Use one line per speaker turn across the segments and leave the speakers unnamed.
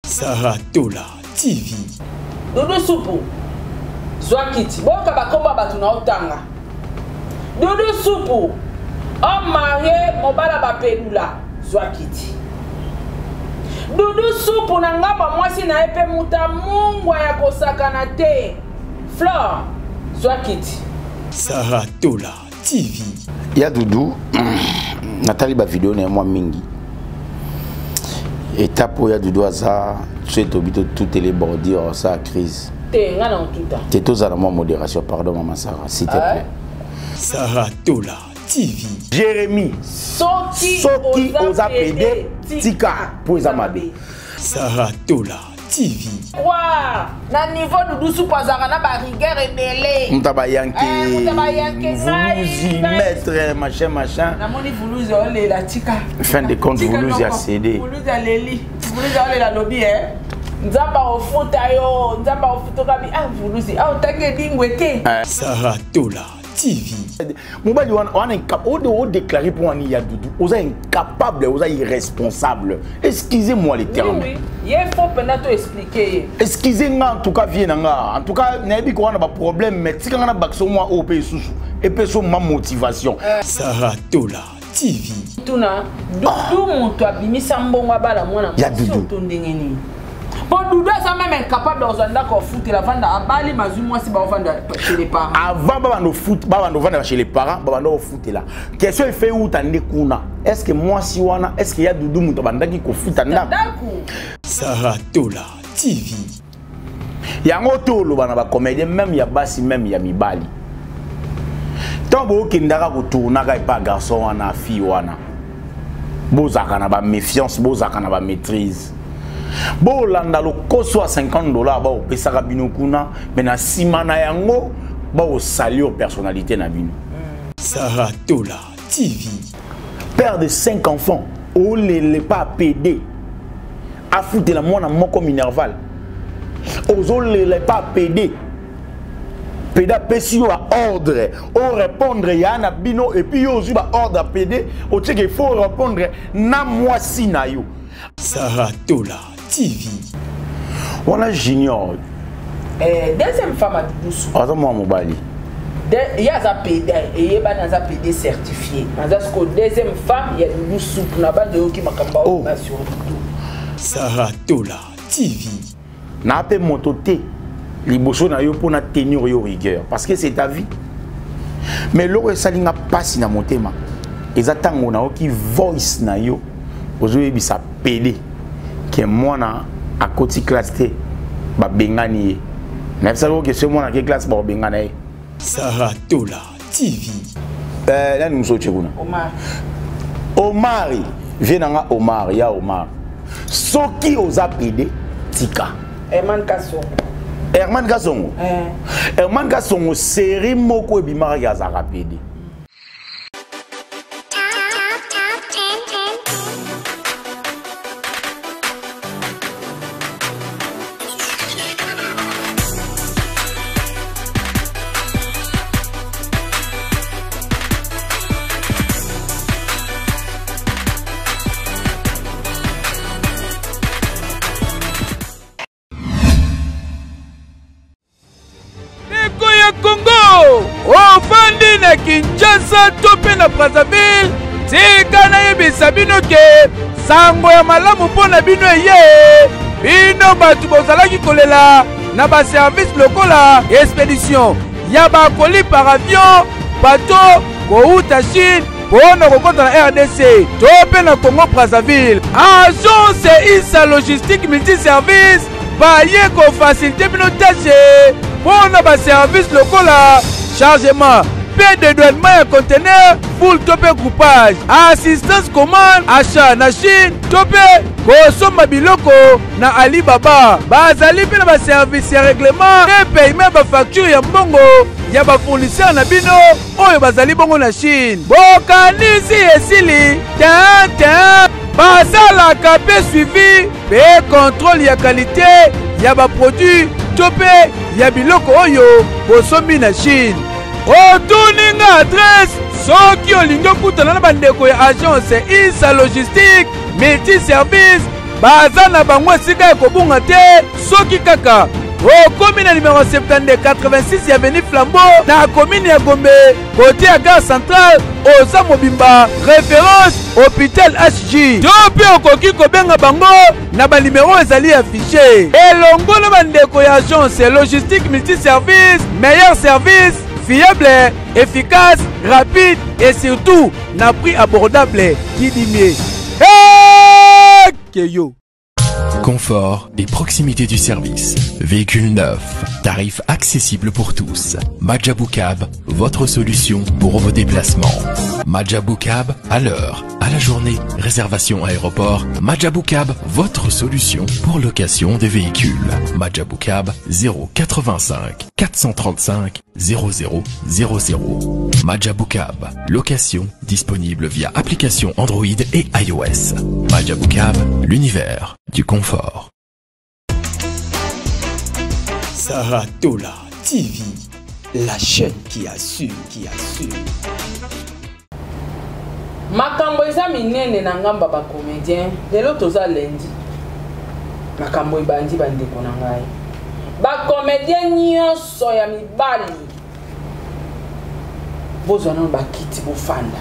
Saratola TV.
Doudou Soupou. Zwakiti. Bon kabakomba batuna otanga. Doudou Soupou. Homme marié, mobala bapelula. Zwakiti. Doudou Soupou nangamba mwasi na epe muta mungwa ya kosakana te. Flore. Zwakiti.
Saratola TV.
Ya Doudou. Nathalie ba vidéo na moi mingi. Étape où il y a du doigt ça, tu es obligé de tout télébordir, ça crise.
T'es dans tout ça.
T'es tous à la modération, pardon maman Sarah, s'il te plaît.
Saratola TV.
Jérémy.
Soki
oza PD, tika pour les amadés.
Saratola TV.
Wow, na niveau Doudou Soupou azaka na ba rigueur ebele.
Mutabayanke. Voulouzi, maître, machin.
Na moni voulouzi ole la tika.
Fin de compte, Voulouzi a cédé.
Voulouzi a leli. Voulouzi ole la lobby Nzamba ofuta yo, nzamba ofuta kabi voulouzi. Otange dingwete.
Saratola TV.
Mobali on est incapable de déclarer pour un ya Doudou. On est incapable, on est irresponsable. Excusez-moi les termes.
Oui. Il faut peut-être expliquer.
Excusez-moi en tout cas viens en tout cas n'abi ko na ba problème mais si kana bakso moi au pays sous et peso ma motivation.
Saratola TV.
Tuna Doudou muntu abimisa mbongo bala mwana
ya Doudou.
Tondengeni. Bon, Doudou est même incapable de foot la vendre à Bali, mais moi si vendre chez les parents. Avant
de foot, vendre chez les parents, vendre foot là. Question est fait où t'en kuna? Est-ce que moi si wana, est-ce qu'il y a Doudou muto bandaki ko foot anda?
Saratola TV.
Yango tolo bana ba comédien même ya basi même ya mibali. Tant bo kindaka ko tourna ka pas garçon wana fille wana. Bozaka na ba méfiance, bozaka na ba maîtrise. Bon, landa lo koso à $50 ba o pesaka bino kuna mais na simana yango ba o saluer aux personnalités na bino.
Saratola TV.
Père de 5 enfants, o les pas PD. A foutre la mona moko minerval. Ozo les pas PD. Peda pesio à ordre, o répondre ya na bino et puis yo ba ordre à PD, o tche qu'il faut répondre na moi si na yo.
Saratola TV.
On a junior.
Deuxième femme à Doudou Soupou.
Attends moi mobali.
Il y a un PD et il y a un PD certifié. Parce que deuxième femme, il y a Doudou Soupou na bande de qui makamba sur Doudou.
Saratola TV.
Na pe mototé. Liboso na yo pour na tenir yo rigueur parce que c'est ta vie. Mais l'eau salinga passe na motema. Ezatango na oki voice na yo. Ozoye bisa PD. Que moi na à côté classe T ba bengani mais ça que c'est moi na quelle classe ba bengana
Saratola TV.
Là nous sommes kuna Omar vient nga Omar ya Omar soki oza PD tika
Herman Kasongo
Herman Kasongo série moko ebimara ya zaka PD.
Congo ofandi na Kinshasa to pe na Brazzaville tika na yebisa bino ke sango ya malamu mpona bino eye bino bato bozalaki kolela na baservice lokola expédition ya bakoli par avion bato kouta Chine mpona kokota na RDC to pe na Congo Brazzaville. Agence ISA logistique multiservice baye kofacilite bino tâche pour nos services locaux, chargement, paie de douanement et conteneur, full topé groupage, assistance commande, achat na Chine, topé, consomme biloko na Alibaba, bazali pe na service et règlement, et paiement ba facture ya mbongo, ya ba fournisseur na bino, oyo bazali bongo na Chine. Bokanisi esili, basala kapé suivi, pe contrôle ya qualité, ya ba produit, topé, ya biloko oyo bosomi na Chine. Otuninga adresse soki olingo kutana na bandeko ya agence ISA logistique multiservice baza na bango esika ya kobunga te soki kaka okomi na numéro 72 86 avenue Flambeau na commune ya Gombe côté ya gare centrale oza mobimba référence hôpital HJ to mpe okoki kobenga bango na banimero ezali affiché elongo na bandeko ya agence logistique multiservice meilleur service fiable, efficace, rapide et surtout na prix abordable qui dit mieux. Hey, Keyo.
Confort et proximité du service. Véhicule neuf. Tarifs accessibles pour tous. Majabou Cab, votre solution pour vos déplacements. Majabou Cab, à l'heure, à la journée, réservation aéroport. Majabou Cab, votre solution pour location des véhicules. Majabou Cab, 085 435 0000. Majabou Cab, location disponible via application Android et iOS. Majabou Cab, l'univers du confort.
Saratola TV, la chaîne qui assure,
Makambo eza minene na ngamba ba comédien. Lelo toza lundi. Makambo ibandi bandeko na ngai. Ba comédien nyonso ya mibali. Bozwana ba kiti bofanda.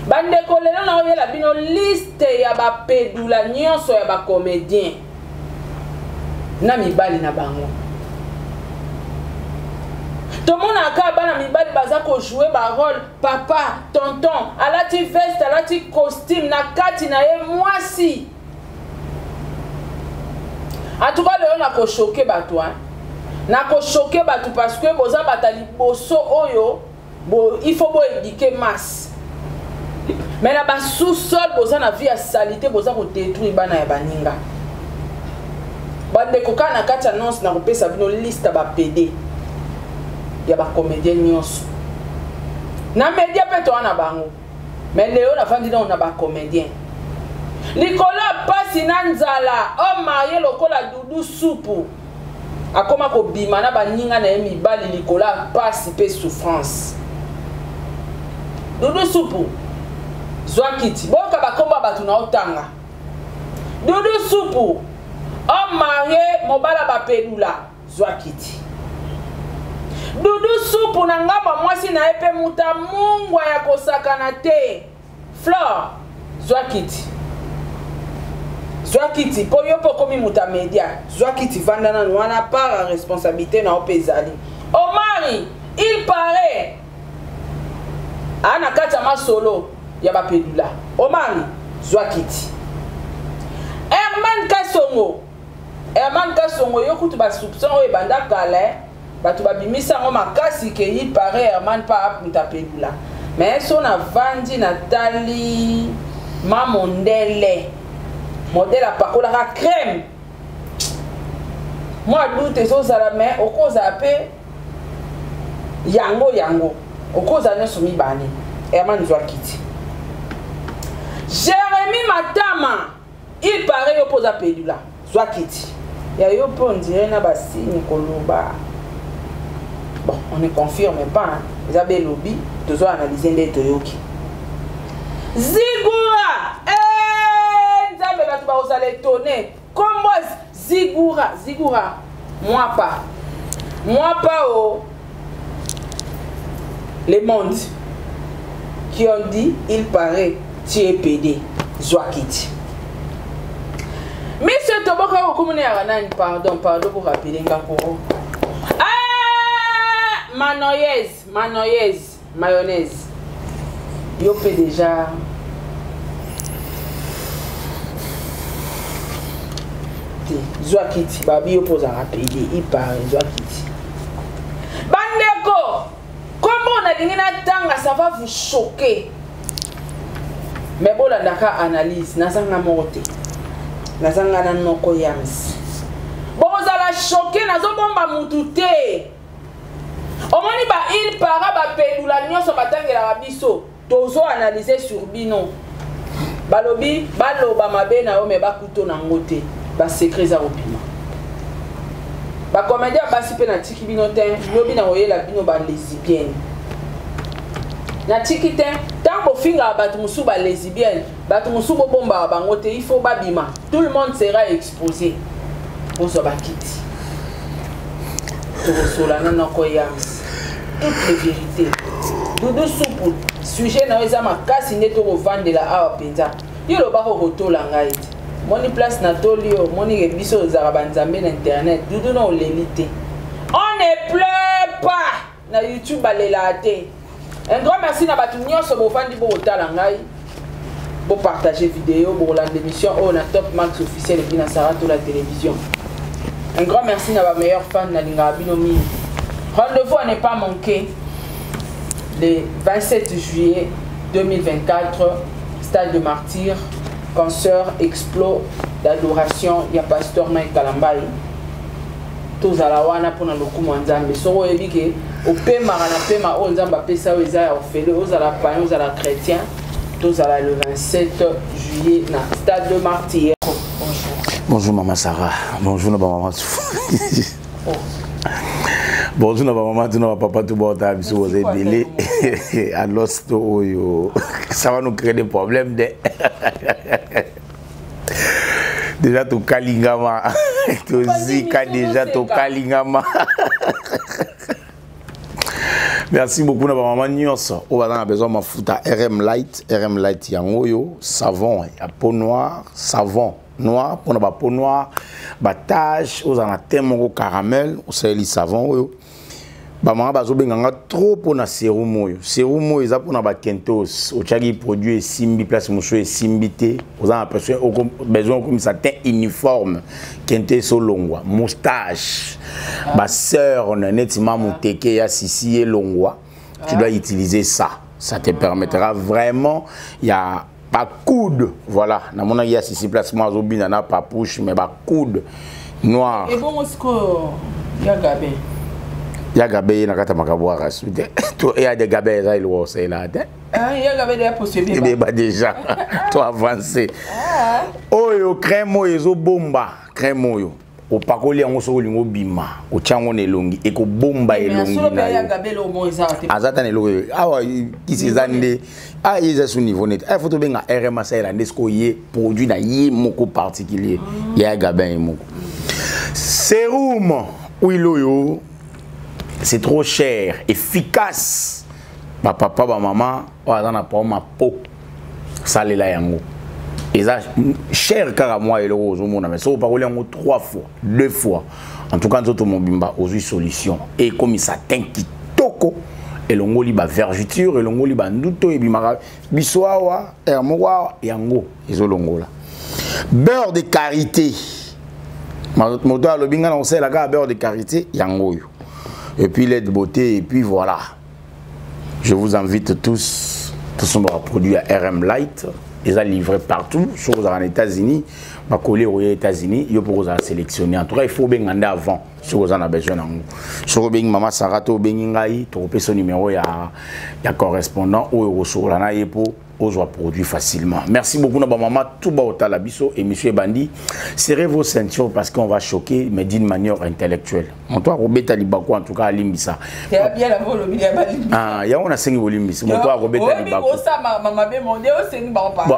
Bandeko lelo na oyela bino liste ya ba pedula nyonso ya ba comédien. Na mibali na bango. Tout le monde a bana mibali baza ko jouer ba rôle papa, tonton, alati veste, alati costume na kati na ye mwasi. En tout cas, on a ko choquer bato hein. Na ko choquer bato parce que boza batali boso oyo, il faut bo éduquer masse. Mais na ba sous-sol boza na vie à salité boza ko détruire bana ya baninga. Bande ko kana kati annonce na ko pesa bino liste ba PD. Il y a des comédiens nyonso. Na média peut on a bango. Mais Léo na fandi on a des comédiens. Nicolas Pasi Nanzala, homme marié lokola Doudou Soupu. Akoma ko bima na baninga na mibali Nicolas Pasi pe souffrance. Doudou Soupu. Zwakiti. Boka bakomba batu na otanga. Doudou Soupu. Homme marié mobala ba pedula. Zwakiti. Doudou Soupu na ngamba mwasi na epe muta mungwa ya kosakana te. Flore, Zwakiti. Zwakiti, po yo po komi muta media. Zwakiti vanda na wana para responsabilité na opezali. Omari, il paraît. Ana kata ma solo ya ba pedula. Omari, Zwakiti. Herman Kasongo. Herman Kasongo yo kutu ba soupçon o ebanda kale. Batu babimisa ngo makasi ke il paraît Herman pa apunta pedula. Mais son a vandi Nathalie Mamondele. Modèle a pakola ka crème. Moi doute so sala mais okoza pe yango. Okoza ne sumi bani. Herman Zwakiti. Jérémy Matama. Il paraît opposa pedula. Zwakiti. Ya yo po ndire na basini koloba. Bon, on ne confirme pas. Hein. Ils avaient lobby. Tous ont analysé les Toyoki. Zigura! Eh! Nzambe batu ba osale tonner. Comment Zigura? Moi pas oh. Les mondes qui ont dit, il paraît, tu es PD. Zwakiti. Monsieur Toboka, pardon pour rappeler Ngakoro. Mayonnaise. Yo peut déjà. Zwakiti, babi yo pose à rappeler, il parle Zwakiti. Bandeko, comment on a dit que ça va vous choquer? Mais bon, la daka analyse, nazanga mote. Nazanga na noko yams. Bon, vous allez choquer, nazo bomba mutute. Omoni ba il para ba pedula nyonso batangela biso tozo analyser sur bino balobi baloba mabe na o me bakuto na ngote ba secret za opima ba comédien basi pe na tiki bino ten lobi na oyela bino ba lesbienne na tiki te tant bofinga bato musu ba lesbienne bato musu bomba bango te il faut babima tout le monde sera exposé ozo bakiti to solana na koyams toutes les vérités Doudou Soupou sujet na eza makasi nde to vendre la awa penza yo lo ba ko tola ngai moni place na tolio moni ke biso za banzambe na internet Doudou na olelité on ne pleure pas na YouTube balela te. Un grand merci na batu nyonso bo fandi bo otala ngai bo partager vidéo bo la émission on a Top Max officiel et na Sarato la télévision. Un grand merci na ba meilleur fan na linga binomi. Rendez-vous à ne pas manquer le 27 juillet 2024 Stade de Martyrs concert explos d'adoration ya pasteur Mike Kalambai. Tozala wana pona lokumu nzambe soko yebike opema na pema o nzamba pesa weza ya ofele ozala païen ozala chrétien tozala le 27 juillet na Stade de Martyrs.
Bonjour maman Sarah, bonjour na maman. Bonjour na maman, tu na papa tout bon ta biso vous délai à l'osto oyo. Ça va nous créer des problèmes de déjà tout kalingama tout zika déjà tout kalingama. Merci beaucoup na maman nyonso on va besoin mafuta RM Light yango yo savon ya peau noire savon noir pour na ba peau noire ba tache aux en thème caramel au seli savon yo ba mama bazo benganga trop pour na sérum oyo eza pour na ba kentos o chagi produit simbi place muso simbi te aux en besoin comme ça teint uniforme kente solongwa moustache ba sœur netima muteke ya sisi longwa tu dois utiliser ça te permettra vraiment il y a pas coude voilà na mona ya sisi place moi zobina na pas push mais ba coude noir
et bon est-ce que ya gabe
Yagabe na kata makabwara sude to ya de gabe za il wose là
Yagabe de possible
bah déjà to avancer oyo crème oyo bomba crème oyo o pakoli yango so lingo bima o chango ne longi e ko bomba elongi na
Yagabe lo mo ezate
azata ne lo awa kisi zande a yeza su niveau net a photo benga RMA ça là ndesco ye produit na ye moko particulier Yagabe moko sérum oilo yo. C'est trop cher, efficace. Ma papa, ma maman, on a ma peau. Ça les là yango. Et ça cher car moi et le rose au monde mais ça on parle yango 3 fois, 2 fois. En tout cas nous mon bimba aux solution et comme ça t'inquiète toko et longo li ba vergeture et longo li ba nduto et bimara biswawa et amowa yango ezo longo là. Beurre de karité. Ma moto le binga on sait la gars beurre de karité yango yo. Et puis lait de beauté, et puis voilà. Je vous invite tous sont produits à RM Light. Ils sont livrés partout, chose en États-Unis, ma collègue aux États-Unis, ils pour sélectionner. En tout cas, il faut bien aller avant, si vous en avez besoin. Si vous avez maman Sarato, Bengingaï, tu peux son numéro, il y a correspondant ou sur la naïe pour aux produits facilement. Merci beaucoup na maman tout ba otala biso et monsieur Bandi. Serrez vos ceintures parce qu'on va choquer mais d'une manière intellectuelle. Mon toi Robeta Libako en tout cas limbisa.
Bien la volo bien balimbi.
Ah, ya on a sengi bolimbisi. Mon toi Robeta Libako.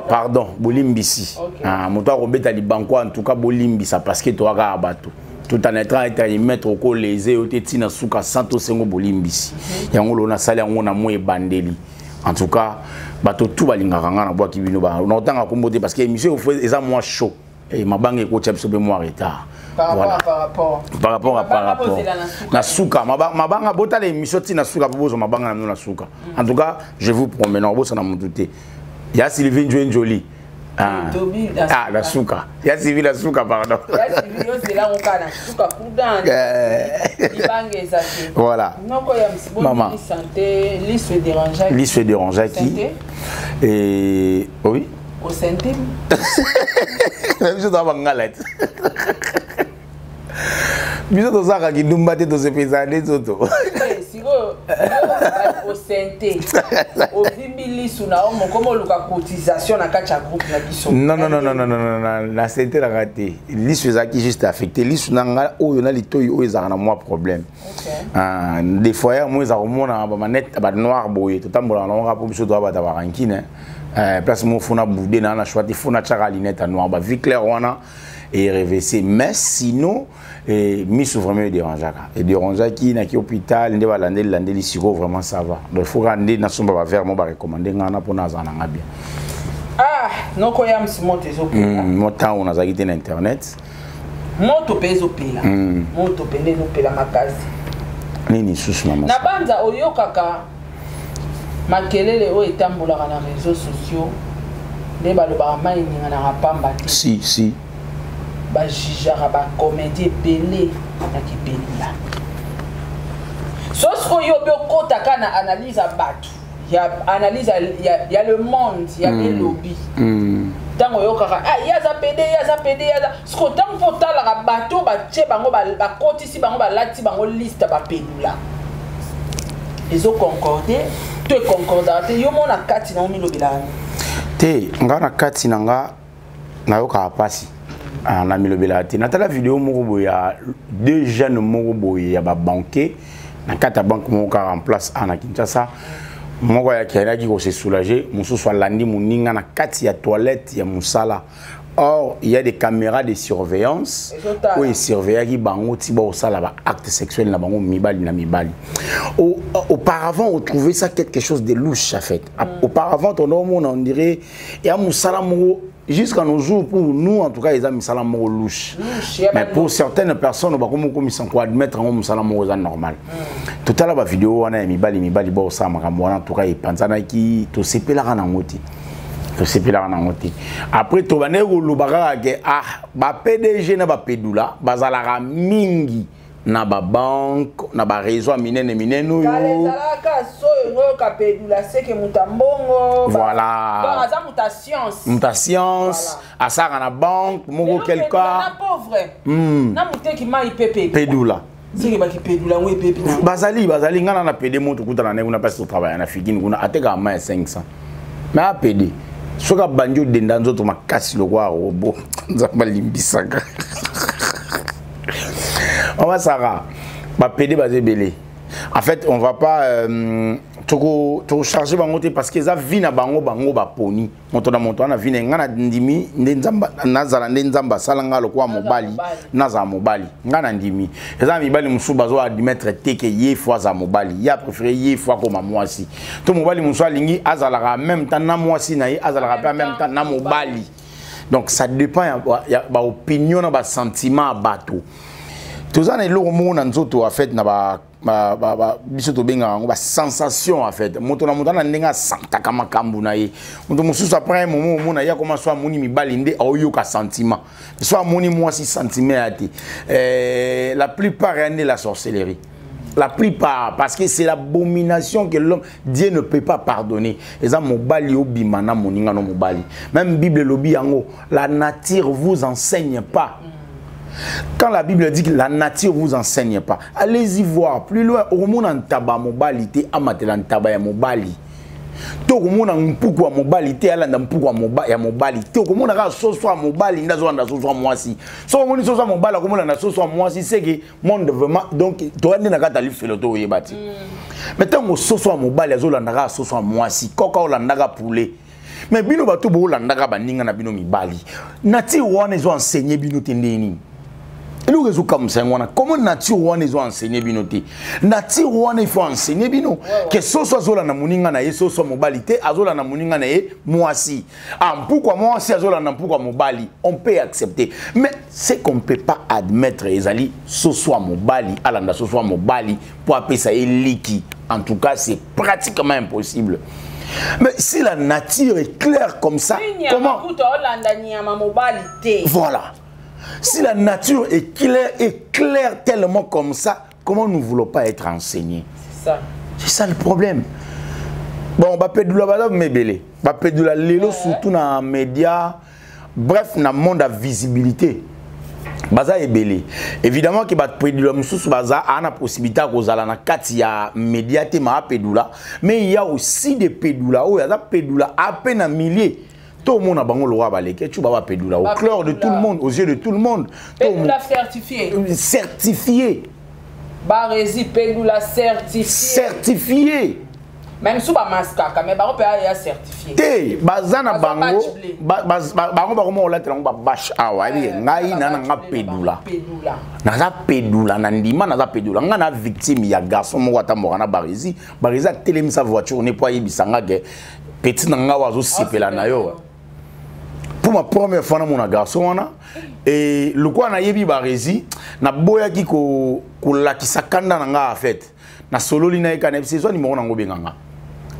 Pardon, bolimbisi. Ah, mon toi Robeta Libako en tout cas bolimbisa parce que toi ga abato. Tout en étant y mettre au col les au tetina suka santo sengo bolimbisi. Ya ngolo na sali ngona moye bandeli. En tout cas, bato tout balingaka na bois ki bino ba. On entend akomboter parce que monsieur eza moins chaud et ma banque ko tchapso be moi retard.
Par rapport.
Na suka ma banga bota les émissions tina suka bozo ma banga na suka. En tout cas, je vous promets non bosa na mututé. Ya Sylvie Jolie. Ah, la souka. Il y a Sylvie la souka, pardon.
Il y a Sylvie, c'est là où on a la souka pour dans
voilà. Maman.
Santé, liste dérangeait.
Liste dérangeait qui? Et oui.
Au santé.
Même chose dans ma galette. Biso to saka ki dumbate to se pesa ne toto.
Sigo au santé au vimbi suna o mokomo luka cotisation na kacha groupe na biso
non la santé la raté lisu ezaki juste affecté lisu nanga oyo na litoyi oyo ezaka na moi problème des fois moi ezaka mona ba manette ba noir boye to tambola na nga po biso to ba tabarankine place mo fona boudé na choisi fona tchaka linette noir ba vie claire wana et RVC mais sinon misu vraiment dérangeaka qui na ki hôpital ndé balandeli landeli siko vraiment ça va donc faut rendre na somba ba vers mo ba recommander ngana pona za na bien
noko ya msimoto ezopela
mota on azaki te na internet
moto pezo pela moto pende no pela makazi
nini susu mama
na banza oyokaka makelele o etambolaka na réseaux sociaux nde balobaka mai ninga na rapamba te
si
bajijaka bacomédie ebele na kipelila sosi oyo obe okotaka na analyse ya bato ya analyse ya le monde ya belobi ntango oyokaka yaza pede yaza siko ntango mpo otalaka bato batie bango bakotisi bango balati bango liste bapelula ezoconcorde to econcordaka te yo mona kati na omilobelaka
te nga na kati na nga nayokaka pasi na milobela te natala vidéo moko boye ya deux jeunes moko boye ya ba banquier na kata banque moko ka en place na Kinshasa moko ya kiaki ko se soulager mususu alandi muninga na kati ya toilette ya musala. Or il y a des caméras de surveillance où ils surveillent qui bango tiba au sala ba acte sexuel na bango mibali na mibali. Auparavant on trouvait ça quelque chose de louche en fait. Auparavant on dirait et à musala mo jusqu'à nos jours, pour nous, en tout cas, ils ont mis ça louche. Mais pour certaines personnes, ils sont admettre que ça est normal. Tout à l'heure, la vidéo, on a mis bali, en tout cas, ils pensent qu'ils sont séparés en angoti. Après, tu vas dire que ah, PDG na pédula, bazalara mingi. Na ba banque na ba réseau minene voilà muta science asaka na banque moko quelqu'un
na pauvre na muteki mai pepe
pédula
sike baki pédula ngwe pepe
bazali ngana na PD moto kutana ne kuna pasi travailler na figini kuna ateka mai 500 mais a PD soka banjo denda nzoto makasi lokwa robo nzamba limbisaka. On va Sarah, va péder basé belé. En fait, on va pas tout charger bangote parce que ça vient na bango ba poni. Monto na vient ngana ndimi ndenzamba nazala ndenzamba salanga lokwa mobali naza mobali ngana ndimi. Eza mibali musuba zo admettre teke ye fois za mobali. Ya préféré ye fois comme mwasi. To mobali musu alingi azala en même temps na mwasi na ye azala en même temps na mobali. Donc ça dépend ya ba opinion na ba sentiment bateau. Tout ça est lourd monde en tout en fait na ba biso to benga ba sensation en fait moto na ndenga santa kama kambu na ye moto mususu après un moment mona ya comment soit moni mibali nde oyo ka sentiment soit moni moi si sentiment ati la plupart est la sorcellerie. La plupart, parce que c'est l'abomination que l'homme, Dieu ne peut pas pardonner. Et ça, mobali obimana moninga no mobali. Même Bible lobi yango, la nature vous enseigne pas. Quand la Bible dit que la nature vous enseigne pas, allez-y voir plus loin. Au monde en tabac mobali, te amatel en tabac ya mobali. To komona mpuku wa mobali te alanda mpuku wa ya mobali te komona ka soso wa mobali ndazo anda soso wa mwasi so komoni soso wa mobali komona na soso wa mwasi c'est que monde vraiment donc to ande na kata lifelo to yebati mais tango soso wa mobali azolanda ka soso wa mwasi koka olanda ka poulet mais bino bato bo olanda ka baninga na bino mibali nati wana ezo enseigner bino tendeni. Comment nature one ils ont enseigné binoté nature one il faut enseigner bino que ce soit zola na muninga na yeso so mobalité azola na muninga na ye moisi pourquoi moi si azola na pourquoi mobali on peut accepter mais c'est qu'on peut pas admettre ezali so soit mobali alanda so soit mobali pour appeler ça eliki en tout cas c'est pratiquement impossible. Mais si la nature est claire comme ça comment voilà. Si la nature est claire tellement comme ça, comment nous ne voulons pas être enseignés? C'est ça. C'est ça le problème. Bon, on va perdre la balade, mais belé. On va perdre la lélo, surtout dans les médias. Bref, dans le monde de visibilité. baza ebele évidemment que bat pédula mususu baza a na possibilité kozala na kati ya médiaté ma pédula mais il y a aussi des pédula où il y a pédula à peine un millier tout le monde a bango le roi baleke tu vas pédula au cœur de tout le monde aux yeux de tout le monde
pédula certifié Barési pédula certifié même sous ba maskaka mais ba ya certifié
te bazana bango bango bango la tela ba bash awa ngai na nga pédula na pédula na ndima na pédula nga na victime ya garçon mo atamboka na Barési a telemi sa voiture ne pas yebisanga ke petit na nga wazo sepela na yo pour ma première fois na mon garçon wana et le quoi na yebi Barési na boya ki ko lakisa kanda na nga en fait na solo lina ekana saison ni mo na ngobenganga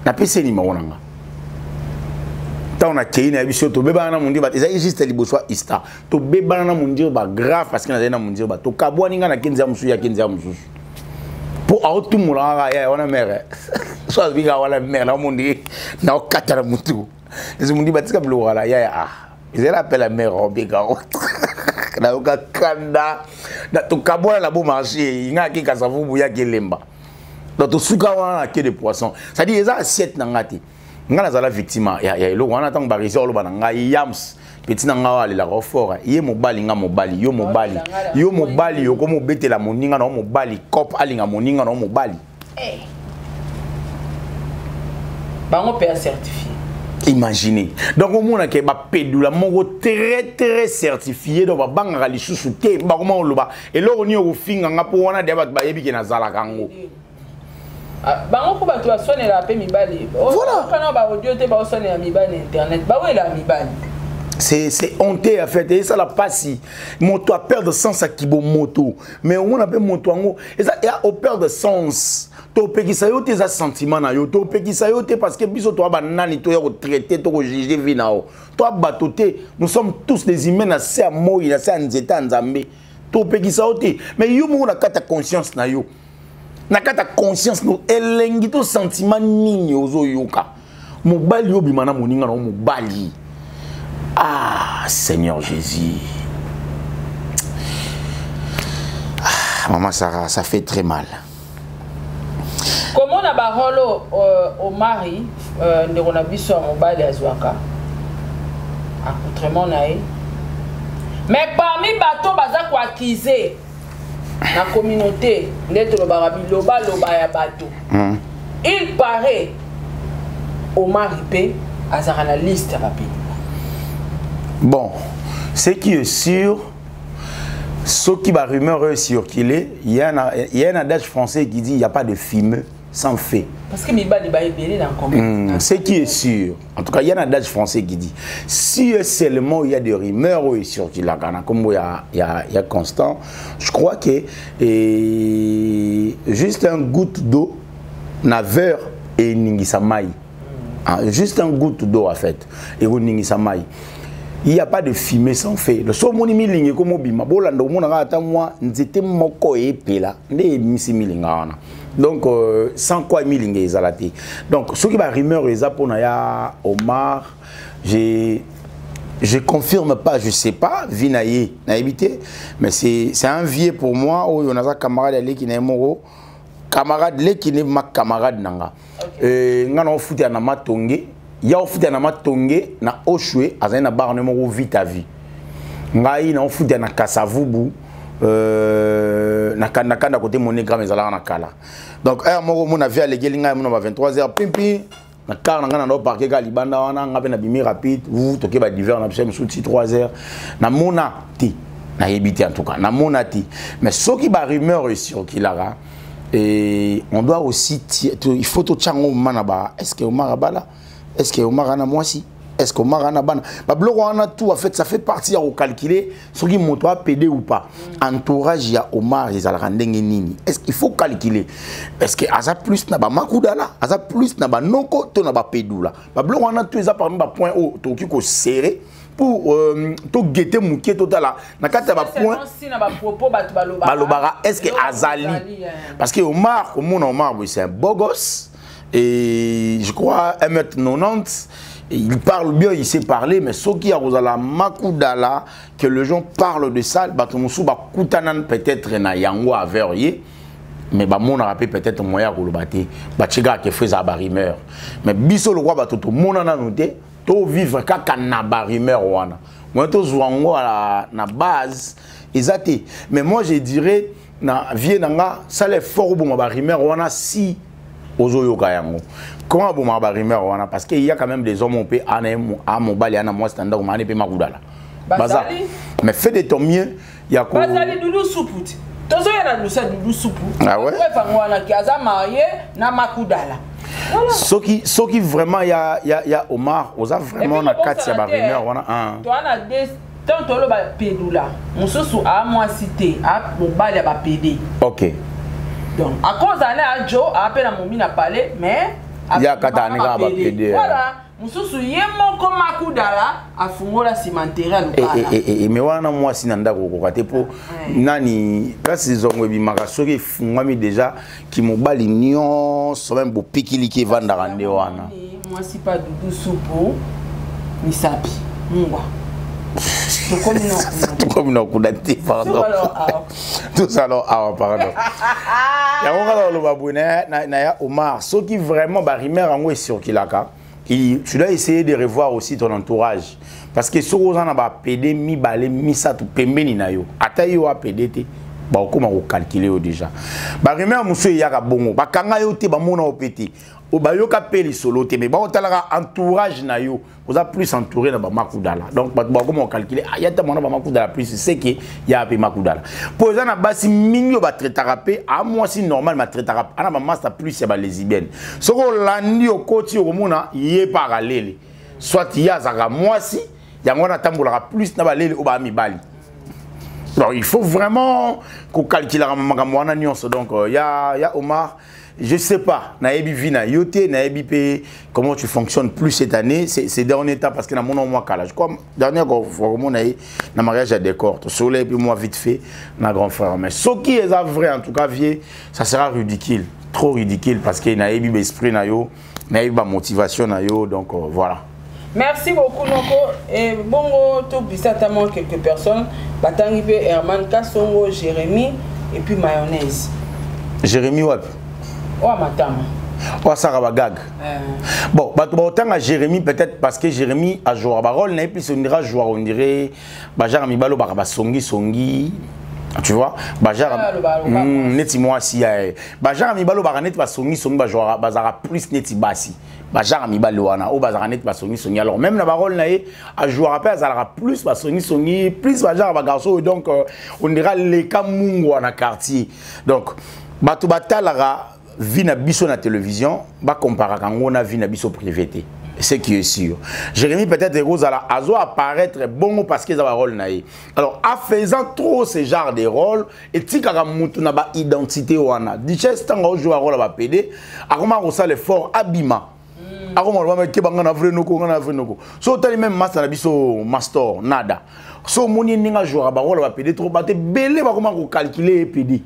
na pese ni mo na nga ta on a kéi na biso to beba na mundi ba eza juste liboso ista to beba na mundi ba grave parce que na na mundi ba to kabwa ninga na kenza musu ya kenza musu pour auto mulanga ya wana mere so biga wala mere na mundi na okatara mutu les mundi ba tika blo wala ya ah ils appellent la mère obega na okakanda na to kabwa la bo marché inga ki kasavu buya kelemba donc to suka wana ke de poisson ça dit eza assiette na ngati ngana za la victime ya elo wana tang Barési olo bana ngai yams petit na nga wala la fort ye mobali nga mobali yo mobali yo komo betela moninga na mobali cop alinga moninga na mobali
bango père certifié
imaginez donc au monde que ba pédula moko très certifié donc ba banga li susu te ba comment loba et lo oni o finga nga po wana de ba yebi ke na zala kango
bango ko ba to sonne la pe mibali voilà kana ba audio te ba sonne la mibali internet ba wela mibali
c'est honteux en fait et ça la passe moto a perdre sens à kibo moto mais on appelle moto ngo et ça a au perdre sens to pekisa yo tes sentiments na yo to pekisa yo te parce que biso to ba nani to yo traiter to juger vinao to batoté nous sommes tous des humains à ça moi à ça nzeta nzambe to pekisa yo te mais yo mo na kata conscience na yo na kata conscience no elengi to sentiment nini ozo yoka mobali yo bimana moninga na mobali. Ah, Seigneur Jésus. Ah, maman Sarah, ça fait très mal.
Comment on a barolo au mari de on a vu sur mobile azwaka. Accoutrement nae. Mais parmi bateau baza ko acquisé la communauté net le barabi loba ya bateau. Il paraît au mari pe azara la liste rapide.
Bon, ce qui est sûr, ce qui va rumeur circuler, il y a un adage français qui dit il n'y a pas de fumeux sans feu.
Parce que
ce qui est sûr, en tout cas, il y a un adage français qui dit si seulement il y a des rumeurs circulent, comme il y a Constant, je crois que juste un goutte d'eau n'aveur et ningisamai. Juste un goutte d'eau en fait, et ningisamai. Il n'y a pas de fumée sans feu. Le seul monde qui est comme Bima, Bolando, mon ata moi, n'était moko et pela, ne misi milingana. Donc sans quoi milingue ezalati. Donc ce qui va rumeur les aponaya Omar, je confirme pas, je sais pas, vinaye naibité, mais c'est un vieux pour moi où on a un camarade allé qui n'est moro, camarade lé qui n'est ma camarade nanga. Ngana on foutu na matonge. Il y a aussi des tongé na Oshwe azana bar numéro vite à vie ngai na ofude na Kasavubu na kanda côté monogramme ezala na kala donc un moko mon avis alégeli ngai mon 23h pimpi na car na na parquet ga libanda wana ngabe na bimi rapide vous toke ba divers na psem souti 3h na mona ti na yebiti en tout cas na mona ti mais ce qui ba rumeur sur kilara et on doit aussi il faut to chango manaba est-ce que Omar Abala est-ce que Omar ana moi si est-ce que Omar ana bana ba bloko ana tout en fait ça fait partie à calculer ce qui monte à PD ou pas entourage ya Omar les ala ndenge nini est-ce qu'il faut calculer est-ce que asa plus na ba makudala asa plus na ba noko to na ba pedula ba bloko ana tout ça parmi ba point haut to ki ko serrer pour to guetter mouké total na kata ba point balobara est-ce que azali parce que Omar comme on Omar c'est un beau gosse et je crois 1m90 il parle bien, il sait parler, mais ce qui a la Makudala, que les gens parlent de ça, peut-être na yango averier, mais mon rappel peut-être moyen pour le battre, Bachiga qui fait ça barimeur. Mais biso le roi batoto mon ana noté, to vivre kaka na barimeur wana. Moi to zwango à la base, exacté. Mais moi je dirais na vie nanga, ça les fort bon barimeur wana si ozoyoka yango. Comment bon ma barimeur wana parce qu'il y a quand même des hommes on peut à mon bali ana moi standard on peut makudala.
Bazali.
Mais fais de ton mieux, il y a quoi?
Bazali Doudou Soupouti. Tozo ya na lusa Doudou Soupou.
Ah ouais.
Ouais fangwana ki aza marié na makudala. Voilà.
Ce qui vraiment il y a Omar, osa vraiment na kati ya barimeur wana.
Toi na des tant tolo ba pedula. Mususu a moi cité a mobali ya ba PD.
OK.
Donc à cause d'aller à Joe a peine mon mina parler mais
il y a katani ga ba PD.
Voilà. Mususu yemo ko makudala afungola cimentaire lokala.
Mais wana moi sinanda ko kate po nani kasi zongo bimaka soki fungami déjà ki mobali nyonso même bo pikili ki vanda rande wana.
Moi si pas Doudou Soupou ni sapi ngwa.
Comme non kudati pardon. Tout ça alors pardon. Ya ngala lo babune na ya Omar soki vraiment barimer ngo sur kilaka. Tu dois essayer de revoir aussi ton entourage. Parce que si vous avez un PD, mi balé, mi sa tu pembeni na yo. Ata yo a PD te, ba comment vous calculer déjà. Ba remer monsieur yaka bongo, ba kanga yo te ba mona opété. O ba yo ka peli solo te, mais ba otala entourage na yo. Vous avez plus entouré na ba makudala. Donc ba comment calculer, ya ta mona ba makudala plus c'est que ya pe makudala. Pour ça na basi minyo ba traitarape, à moi si normal ma traitarape. Ana ba master plus ya ba lesbienne. Soko landi o koti o mona yé parallèle. Soit ya zaka moi si yango na tambola plus na ba lele o ba mibali. Donc il faut vraiment qu'on calcule la magamwana nyonso. Donc il y a Omar, je sais pas, naebi vina yote, naebi pe comment tu fonctionnes plus cette année, c'est dernier temps parce que na mon mois calage. Comme dernière fois mon na mariage à décor, to soleil puis moi vite fait na grand frère. Mais ce qui est vrai en tout cas vieux, ça sera ridicule, trop ridicule parce que naebi esprit na yo, naebi ba motivation na yo, donc voilà.
Merci beaucoup Noko et bongo tout certainement quelques personnes batangi pe Herman Kasongo, Jérémy et puis mayonnaise.
Jérémy ouais.
Oh matama.
Oh Sarah gag. Bon, autant à Jérémy peut-être parce que Jérémy a joué à Barol, n'a plus on dirait jouer on dirait Bajar Mibalo Baraba songi. Tu vois, Bajar neti moi si Bajar Mibalo Baranet ba songi Bajora Bazara plus neti basi. Bajar Mibalo wana o Bazaranet ba songi alors même la Barol naé a joué après azara plus ba songi plus Bajar ba garçon donc on dirait les Kamungo na quartier. Donc batu batalara vie na biso na télévision ba comparer kango na vie na biso privé. C'est qui est sûr. Jérémy peut-être azo apparaître bon parce qu'ils ont un rôle naïe. Alors en faisant trop ce genre de rôle et tika mutu na ba identité wana. Dichesse tango joue un rôle à ba PD, a comment on le fort abima. A comment on va mettre banga na vrai noko na vrai noko. So tali même master na biso master nada. So moni ninga jouer ba rôle à ba PD trop baté belé ba comment on calculer PD.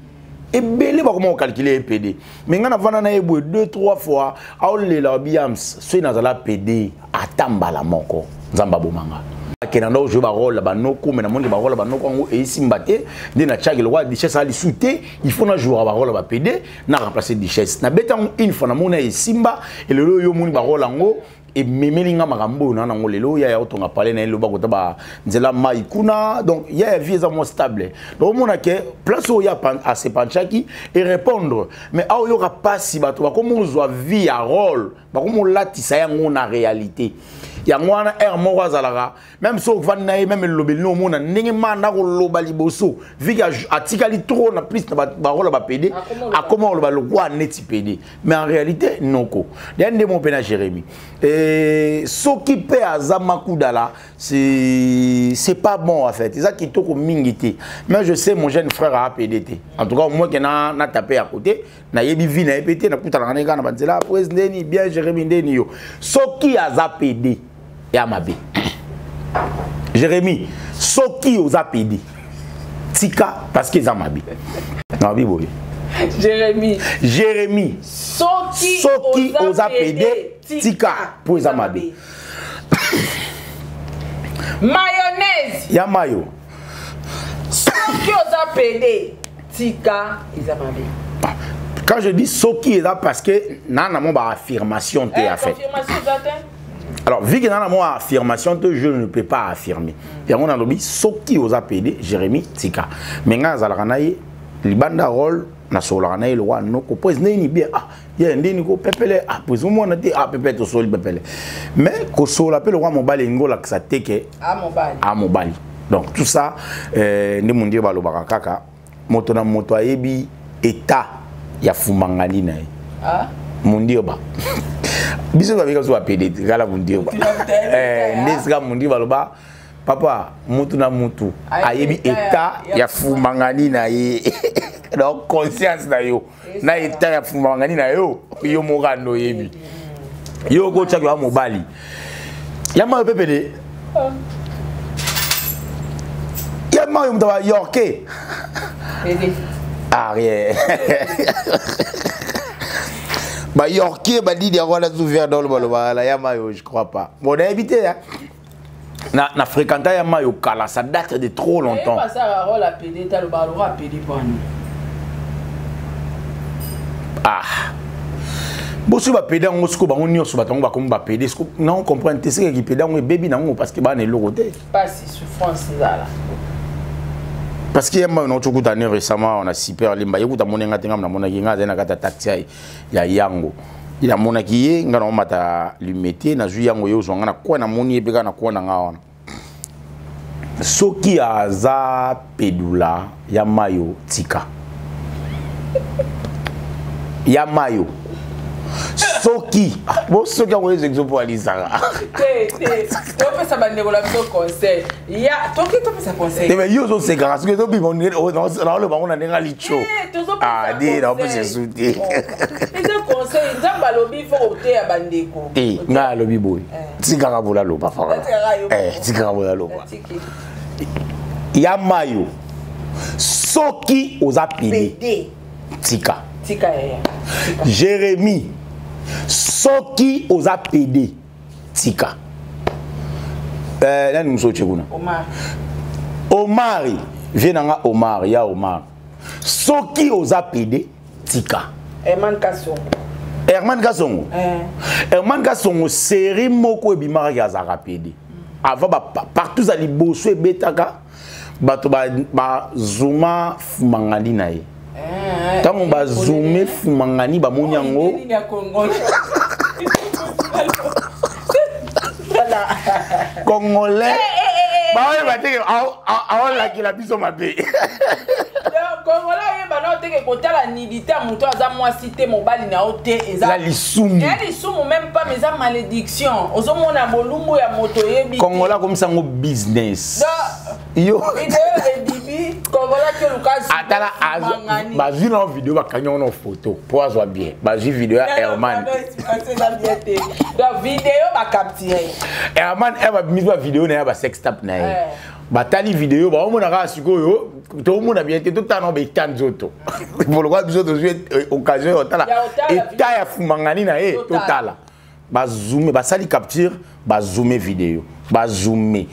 Et belé comment on calculer PD. Mais on a vana 2-3 fois à la biams soit dans la PD atamba la moko nzamba bomanga. Kenando je ba rôle ba noko mais na monde ba rôle ba noko et simbate de na tchag le roi Dichesse ali souté il faut na jouer ba rôle ba PD na remplacer Dichesse. Na beta une fois na mona et simba et le yo moni ba rôle ngo et memelinga makambo na nango lelo ya otonga parler na loba kota ba nzela mai kuna donc il y a vie moins stable donc on a que place où il y a à se panchaki et répondre mais a yo ka pasi bato ba comme zo vie à rôle ba comme latisa yango na réalité ya ngwana er moko azalaka même so vana même lobeli no mona ndenge mana ko lobali boso vika atikali trop na plus na ba rôle ba PD a comment le roi neti PD mais en réalité noko dende mon pena Jérémy et ce qui peut azamakudala c'est pas bon en fait ça qui toko mingité mais je sais mon jeune frère a PDT en tout cas moi qui na tapé à côté na yebi vi na EPT na kutala na ngana banzela président bien Jérémy ndeni yo ce qui aza PD et à ma bé. Jérémy, Soki aux APD. Tika parce qu'ils ont ma bé. Non, oui. Jérémy, Soki aux APD. Tika pour les AMAB.
Mayonnaise.
Ya mayo.
Soki oza PD. Tika Isamabe.
Quand je dis soki est là parce que nana mon affirmation t'es à fait.
Confirmation j'attends.
Alors vu que nana mon affirmation je ne peux pas affirmer. Et on a lobby soki aux APD Jérémy Tika. Mais nga zalakanaye libanda rôle na solakanaye le wa noko pose nini bien ah ya ndeni ko pepele ah pose mo na te ah pepele to soli pepele. Mais ko sola pe le wa mobali ngola que ça teke à mobali. Donc tout ça ne mundi ba lo bakaka moto na moto ayebi état ya fumangani na ah mundi ba biso ba bika so apede kala mundi ba ndesika mundi ba lo ba papa mutu na mutu ayebi état ya fumangani na ye donc conscience na yo na état ya fumangani na yo yo mogando yebi yo ko tshaka wa mobali ya ma pepede ya ma yo mtawa yorke arrière bah yorke bah dit derrière la souffert dans le baloba la yamayo je crois pas bon on a évité hein na fréquenté yamayo kala ça date de trop longtemps
pas ça rôle à PD t'as le ballon à PD pour nous
ah bon si va PD on se ba on nyo so ba tongo ba comme ba PD non comprendre c'est ce qui PD on baby nango parce que ba ne loroté
pas si souffrance là.
Parce qu'il y a un autre coup d'année récemment, on a super limba. Il y a un monéga tenga na mona kinga zena kata taxi ya yango. Il y a mona kiye ngana on mata limete na zu yango yo zonga na kwa na moni ebeka na kwa na ngawana. Soki aza pedula ya mayo tika. Ya mayo. Soki bon soki on les exemples à l'isara
tu peux ça bande la conseil ya toki tu peux ça conseil
mais yo so c'est grâce que to bi on dans le bango na nenga licho ah dit on peut se soutenir
les conseils nzamba lobi faut ote ya bandeko
nga lobi boy tika bola loba fara tika bola loba ya mayo soki oza pede tika
ya
Jérémy soki oza PD tika nani musoche kuna Omar vienanga Omar ya Omar soki oza PD tika
Herman
Kasongo série moko ebimaka ya zaka PD avant partout za liboso ebetaka bato ba zuma fumangani na ye tango ba zoomé fumangani ba monyango congolais ba ouais ba teke a la ki la biso mabe
congolais ba no teke kotala nidité muto aza mwasité mobali na ote eza
la lisumu
même pas mais ça malédiction ozomona bolumbu ya moto yebi
congolais comme ça ngo business
yo video congolais que Lucas
atala ba vu na vidéo ba kanyo na photo pour azwa bien ba vu vidéo ya Herman
donc vidéo ba capturer
Herman eba mise vidéo na ba sex tap na ye batali vidéo ba omona ka sikoyo to omona bien te to tano be tanzoto pour le quoi bisoto occasion otala eta ya fumangani na ye totala ba zoomer ba sali capture ba zoomer vidéo ba zoomer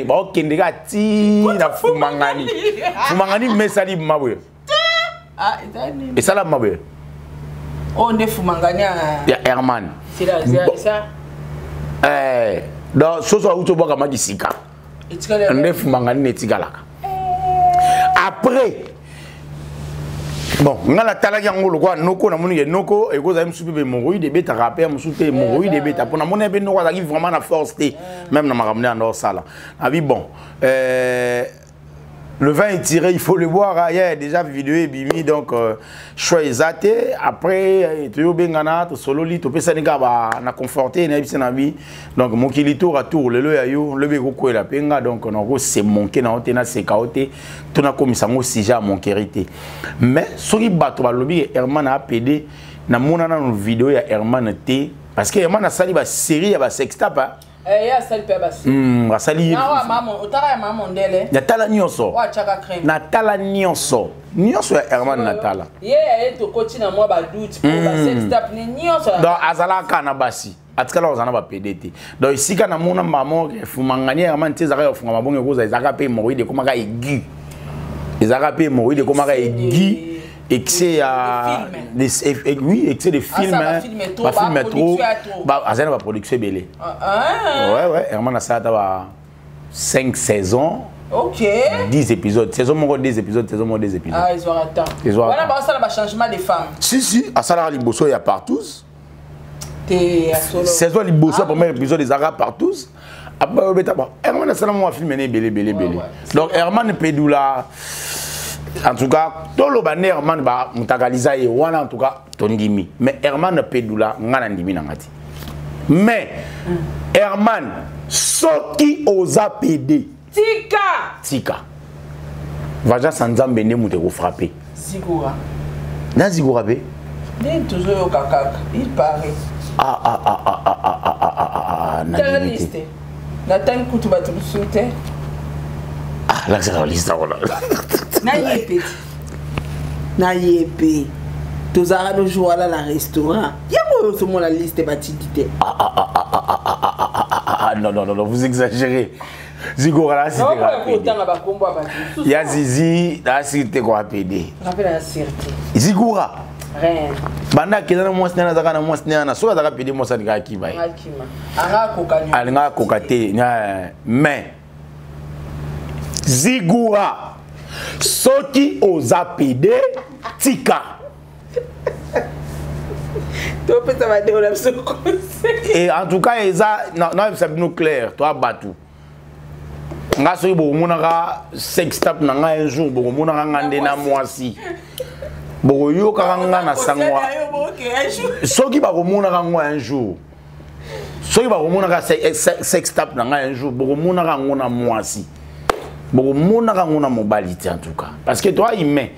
ba okendeka ti na fumangani mais sali mabwe
ah
et ça la mabwe
on est fumangani
ya Herman
c'est ça
donc soso auto boka magisika on fumangani netikalaka après bon ngala tala yango lokwa noko na moni noko ekoza msupe be moroide beta rapper msupe moroide beta pona mona be noko azaki vraiment na force té même na makamne en sala abi bon le vin est tiré, il faut le boire. Il y a déjà vidéo et bimi donc choix exact. Après tu yo bengana to solo li to pesa ninga ba na conforter na bise na bi donc mon kili tour à tour le ya yo le be ko la penga donc on go c'est manquer na hotena c'est kaote to na komisa ngo sija mon kérité mais soki bato ba lobi Herman a PD na mona na vidéo ya Herman T parce que Herman a sali ba série ya ba sextape
ya sali pe basi
asali
na maman otara ya maman ndele
ya tala nyonso
wa chaka crème
na tala nyonso ya Herman Natala
ye to koti na moi ba doute pour ba sextape ni nyonso
donc azala kana basi atikala ozana ba PDT donc ici kana mona maman fumangani Herman tezaka funga mabongo koza ezaka pe hémorroïde komaka aigu ezaka pe hémorroïde komaka aigu excès à oui excès de films ba film trop ba azana ba production belé ouais Herman a ça ba 5 saisons.
Ok.
10 épisodes. Saison mon 10 épisodes, saison mon 10 épisodes.
Ah, ils ont attend. Voilà, bah ça là changement des femmes.
Si, à ça là Liboso il y a partout.
T'es solo.
Saison Liboso premier épisode des Arabes partout. Après beta ba Herman ça là mon film né belé. Donc Herman Pedula en tout cas tout le ban Herman ba mutakaliza ye wana en tout cas tondimi. Mais Herman Pedula ngana ndimi nangati. Mais Herman soki oza PD Tika. Vaja Sanzambe ne moute ko frapper.
Zigora.
Na Zigora be?
Ne toujours au kakak. Il paraît.
Na liste.
Nathan Kutuba tu souté.
Ah, là c'est la liste voilà.
Na yépé. Tozara no jour là la restaurant. Yamo sur la liste batidité.
Non, vous exagérez. Zigora là c'était rapide. Ya Zizi là c'était quoi PD.
Rappelle la certé.
Zigora.
Rien.
Banda kina na mwasi na zaka na mwasi na so zaka PD mwasi ndika kiba. Anga kokate mais Zigora soki oza PD tika. Et en tout cas, c'est clair, toi Batou. Nga soki bomonaka sex tap na nga un jour bomonaka ngande na mwasi. Boyo kanga na sangwa. Soki bomonaka ngwa un jour. Soki bomonaka sex tap na nga un jour bomonaka ngona mwasi. Bomonaka ngona mobilité en tout cas. Parce que toi il met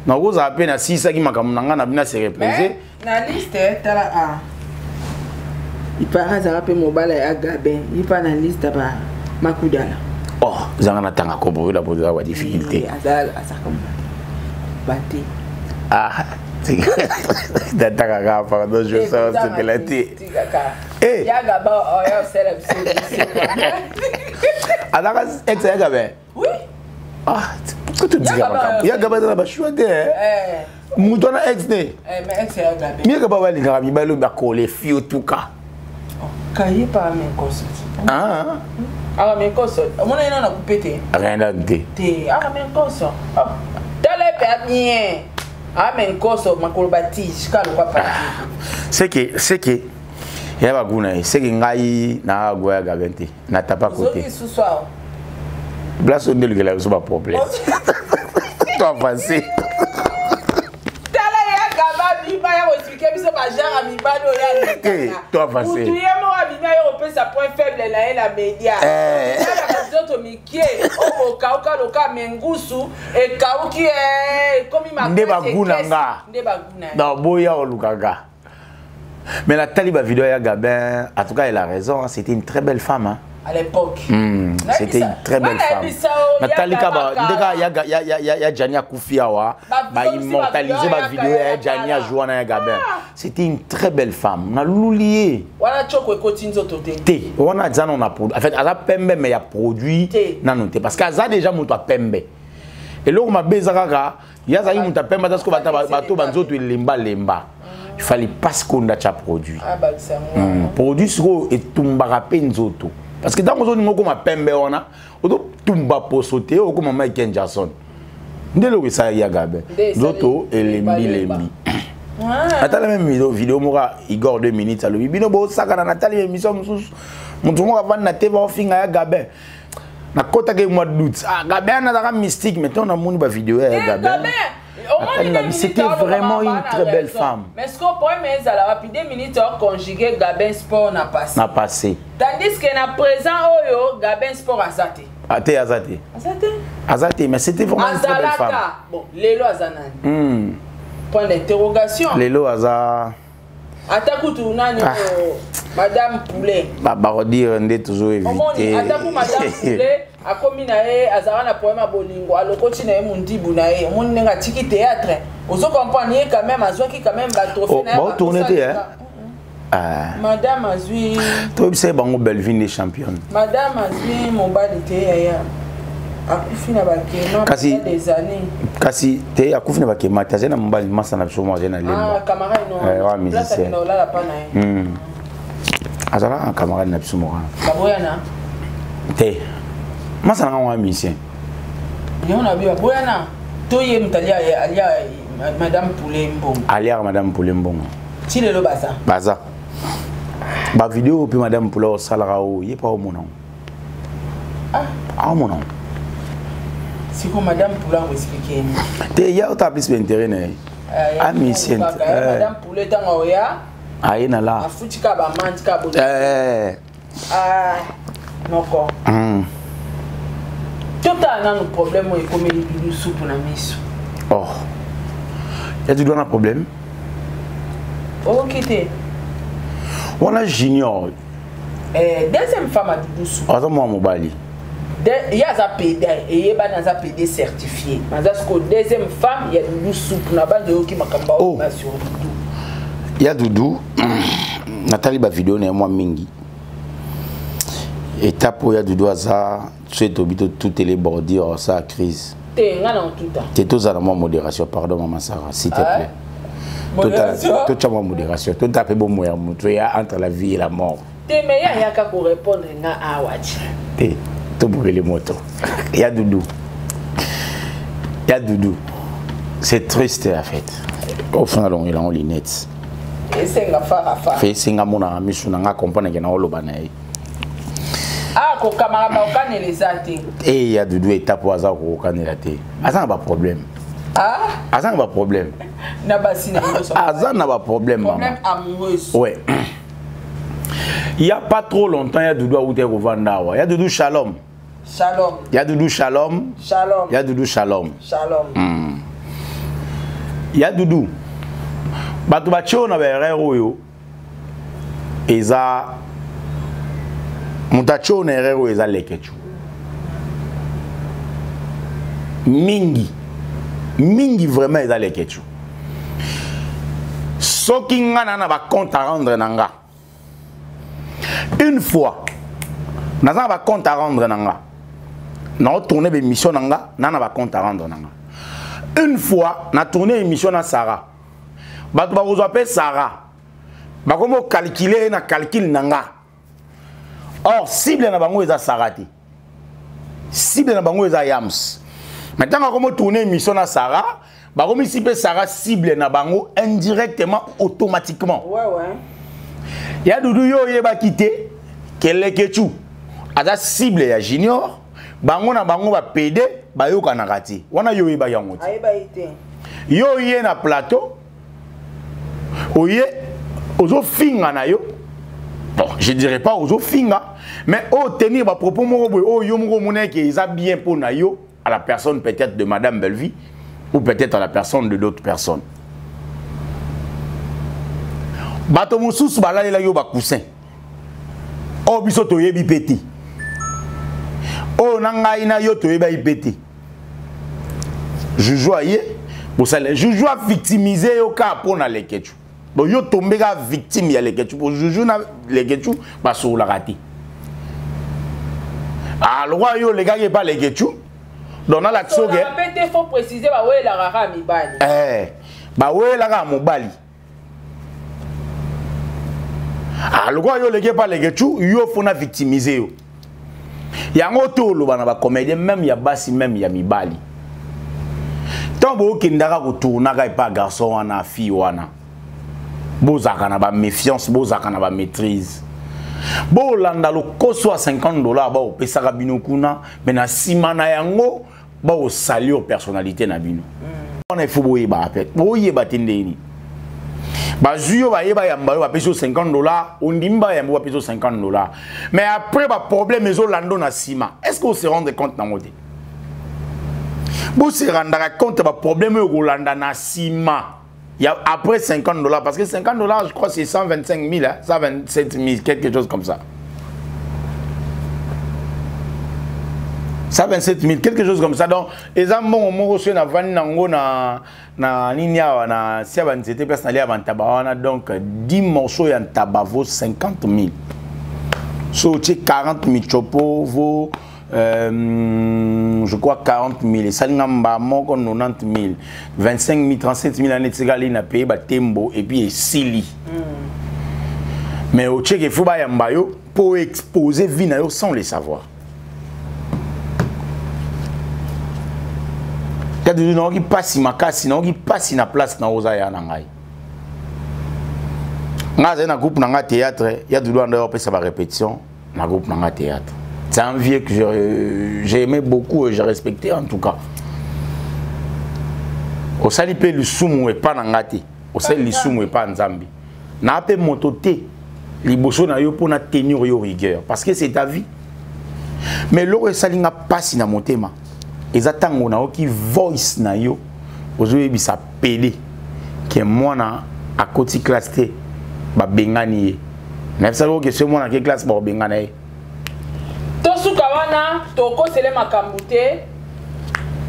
na koza pe na sisa ki makamuna nga na bina se reposer.
Na liste tala a. Il paraît ça rappelle mobile à Gabin. Il pas na liste ba Makudala.
Oh, zanga na tanga ko boyo la poser wa difficulté.
Azal asa comme Bati.
Ah, dataka ga pardon je sors c'est pelaté. Eh,
ya Gaba o ya célèbre.
Adaka ex ya Gabin.
Oui.
Ah, pourquoi tu dis Gaba? Ya Gaba dans la chouette. Moutona ex ne.
Mais ex ya Gabin.
Mi Gaba wa linga mi balo ba coller fio tuka.
Kaye pas mes causes.
Ah.
Ah mes causes. Mon ina na coupé.
Rien à dire.
Té, ah mes causes. Tele bien. Ah mes causes makolobati, skalo kwa pa.
C'est que ya ba guna c'est que ngai na goya Gabin na tapa côté.
Zoki ce soir.
Place on ne le pas problème. Toi avancé.
Tala ya Gaba bi ba ya expliquer biso ba genre mi ba no ya.
Toi avancé.
Tu es mo abina yo pe sa point faible la média. La zoto mikie o kauka loka mengusu e kauki comme ma.
Ndeba guna nga. Non boya o lukaga. Mais la taliba vidéo ya Gabin, en tout cas elle a raison, c'était une très belle femme hein.
À l'époque.
C'était une très belle femme. Nathalie Kaba, ya Jania Koufiawa, ba immortaliser ma vidéo ya Jania Joana ya Gabin. C'était une très belle femme. On a l'oublié.
Wana choko continue autoté.
Té, on a déjà on a produit. En fait, ala pembe mais il y a produit na noté parce que ça déjà mon toi pembe. Et là on m'a bezaka, ya za mon ta pembe parce que bato banzo to lemba. Il fallait pas ce qu'on a déjà produit.
Ah bah c'est moi.
Produit sur et tumbara penzoto. Parce que dans mon zone, on a pembe on a, on tumba pour sauter, on comme Michael Jackson. Ndelo que ça y a Gabin. Zoto et lembi. Attends la même vidéo mora Igor 2 minutes à lui. Bino bo saka na Nathalie émission mususu. Mutu mo avant na TV on finga ya Gabin. Na kota ke mois d'août. Ah Gabin na dara mystique maintenant on a moni ba vidéo ya Gabin. C'était vraiment une très belle femme.
Mais ce qu'on pourrait mettre à la rapide minutes conjugué Gabin Sport n'a passé.
N'a passé.
Tandis que na présent Oyo Gabin Sport a zaté.
Azate, mais c'était vraiment une très belle femme.
Bon, Lelo Azanani. Point d'interrogation.
Lelo Aza.
Atakutu nani Madame Poulet.
Bah dire on est toujours évité.
Ataku Madame Poulet. A komi na e azara na poema bolingo alokoti na e mundibu na e mon nenga tiki théâtre ozo comprendre quand même azwa ki quand même ba trophée na
bon tourner hein
Madame Azui.
Toi, tu sais, Bango Belvin est championne.
Madame Azui, mon bal était akufi na bakema des années.
Kasi te akufi na bakema ta zena mbali masa na biso mo zena lemba.
Ah, camarade non.
Ouais, musicien.
Là la pas na.
Azala un camarade na biso mo.
Baboyana.
Te. Masa na un musicien.
Yo na bi baboyana. Toye mtalia alia Madame Poulet Mbongo.
Alia Madame Poulet Mbongo.
Ti le baza.
Baza. Ba vidéo puis Madame Poulet au salara o yé pas au mon nom. Ah mon nom.
C'est comme Madame Poulet vous expliquer.
Te ya o ta plus intérêt né. Ah musicien.
Madame Poulet tanga oya.
Aye na la.
Afutika ba mantika bo. Noko. Tout a un problème et comme il nous soupe na miso.
Oh. Y a du doigt un problème.
Ok te.
On a junior.
Deuxième femme a du soupe.
Attends moi mon bali.
Il y a un PD et il y a un PD certifié. Mais que deuxième femme, il y a du soupe na base de qui m'a kamba sur Doudou.
Il y a Doudou. Nathalie ba vidéo na moi mingi. Étape où il y a Doudou ça, tu es tout les bordures ça crise.
T'es ngana en tout temps.
T'es tous à la modération, pardon maman Sarah, s'il te plaît.
Modération.
Tout à ma modération, tout à fait bon moyen, tu es entre la vie et la mort.
T'es meilleur il y a qu'à répondre à Awach.
T'es tout brûler les motos. Il y a Doudou. Il y a Doudou. C'est triste en fait. Au final on est en lunettes.
Et c'est nga fara fara.
Fait singa mona misu na nga comprendre que na olobana.
Ah, ko camarade ba okane les até.
Et il y a Doudou étape pour hasard ko okane la té. Azan ba problème.
Ah,
azan ba problème.
Na basi na yoso.
Azan na ba problème maman.
Problème amoureux.
Ouais. Il y a pas trop longtemps il y a Doudou ou te revanda. Il y a Doudou Shalom.
Shalom.
Il y a Doudou Shalom.
Shalom.
Il y a Doudou Shalom.
Shalom.
Il y a Doudou. Bato bacho na berero yo. Eza mutacho na erero eza lekechu. Mingi vraiment eza lekechu. Soki ngana na ba compte à rendre nanga. Une fois naza ba compte à rendre nanga. Na tourner be mission nanga, na ba compte à rendre nanga. Une fois na tourner émission na Sarah. Bato ba ozope Sarah. Ba komo calculer na calcul nanga. Or cible na bango eza Sarah ti. Cible na bango eza Yams. Maintenant comment tourner émission na Sarah, ba komi cible Sarah cible na bango indirectement automatiquement.
Ouais ouais.
Ya Doudou yo yeba kité Kelekechu. Aza cible ya Junior, bango na bango ba PD ba yo kanaka ti. Wana yo yeba yango ti.
Ayeba ite.
Yo yé na plateau. Oye ozo finga na yo. Bon, je dirais pas ozo finga, mais au tenir ba propos moko boy o yo moko moné que ça bien pour na yo à la personne peut-être de Madame Belvie ou peut-être à la personne de d'autres personnes. Bato mususu balala yo ba coussin. O biso to yebi petit. O nanga ina yo to yeba ipeti. Juju aye, bo ça les juju a victimisé yo ka pona lekechu. Bon yo tombé ga victime ya lekechu pour juju na lekechu ba so la rati. Ah le roi yo le gars pas lekechu. Donc na la tsoge.
Il faut préciser ba we la rara mi bali.
Ba we la ga mo bali. Ah le roi yo le gars pas lekechu, yo fona victimiser yo. Yango to lo bana ba comédien même ya basi même ya mibali. Tant bo kindaka ko tourna ga pas garçon wana fille wana. Bozaka na ba méfiance, bozaka na ba maîtrise. Bo landa lo koso à $50 ba o pesaka bino kuna, mais na simana yango ba o salir personnalité na bino. On est fou boye ba fait. Boye ba tindeni. Ba zuyo ba yeba yamba ba peso $50, ondimba yamba ba peso $50. Mais après ba problème ezo lando na sima. Est-ce qu'on se rend compte na ngote? Bo se rendre compte ba problème yo landa na sima. Il y a après $50 parce que $50 je crois c'est 125 000 hein, 127 000 quelque chose comme ça. 127 000, quelque chose comme ça. Donc, les amants ont reçu na vani nango na ninia na si avant c'était place n'allait avant tabac. Donc 10 morceaux en tabac vaut 50 000. So 40 000 chopo vaut je crois 40 000. Et ça l'ingamba moko 90 000, 25 000, 37 000 années tigali na paye ba tembo et puis sili. Mais au tchèque il faut ba yambayo pour exposer vie na yo sans le savoir. Il y a des gens qui passent ma casse, qui passent na place na ozaya na ngai. Nga na groupe na théâtre, il y a des gens d'ailleurs ça va répétition na groupe na théâtre. C'est un vieux que j'ai aimé beaucoup et j'ai respecté en tout cas. Au sali pe le sumu et pas na ngati, au sali le sumu et pas nzambi. Na pe mototé, liboso na yo pour na tenir yo rigueur parce que c'est ta vie. Mais l'eau sali nga passe na motema. Exactement na oki voice na yo ozoye bisa pele ke mwana a koti classe te ba bengani na bisa ko ke ce mwana ke classe ba bengana e
to suka wana to ko sele makambu te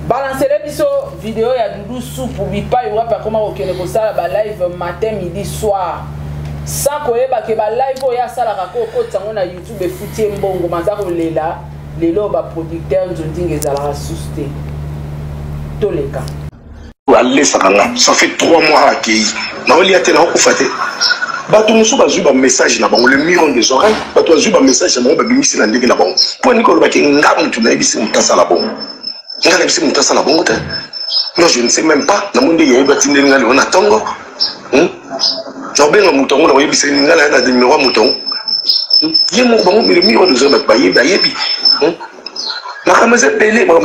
balancer biso vidéo ya Doudou Soupe bipa yo pa koma ko kene ko sala ba live matin midi soir sans koyeba ke ba live o ya sala ka ko tsango na YouTube e futie mbongo mazako lela. Les lobes producteurs Ndingue Zala susté. Tous les cas.
Ça fait 3 mois à accueilli. Na oli atena ko faté. Bato musu bazu ba message na bango le miron des oreilles. Bato bazu ba message na bango ba bimisi na ndenge na bango. Po ni ko ba ke ngamu tu na bisi mutasa la bango. Ngala bisi mutasa la bango te. Non, je ne sais même pas. Na monde ye ba tinde ngala na tongo. Na benga mutongo na yebisi ngala na numéro mutongo. Yemo bango le miron des oreilles ba yebi. Makameze belé oyo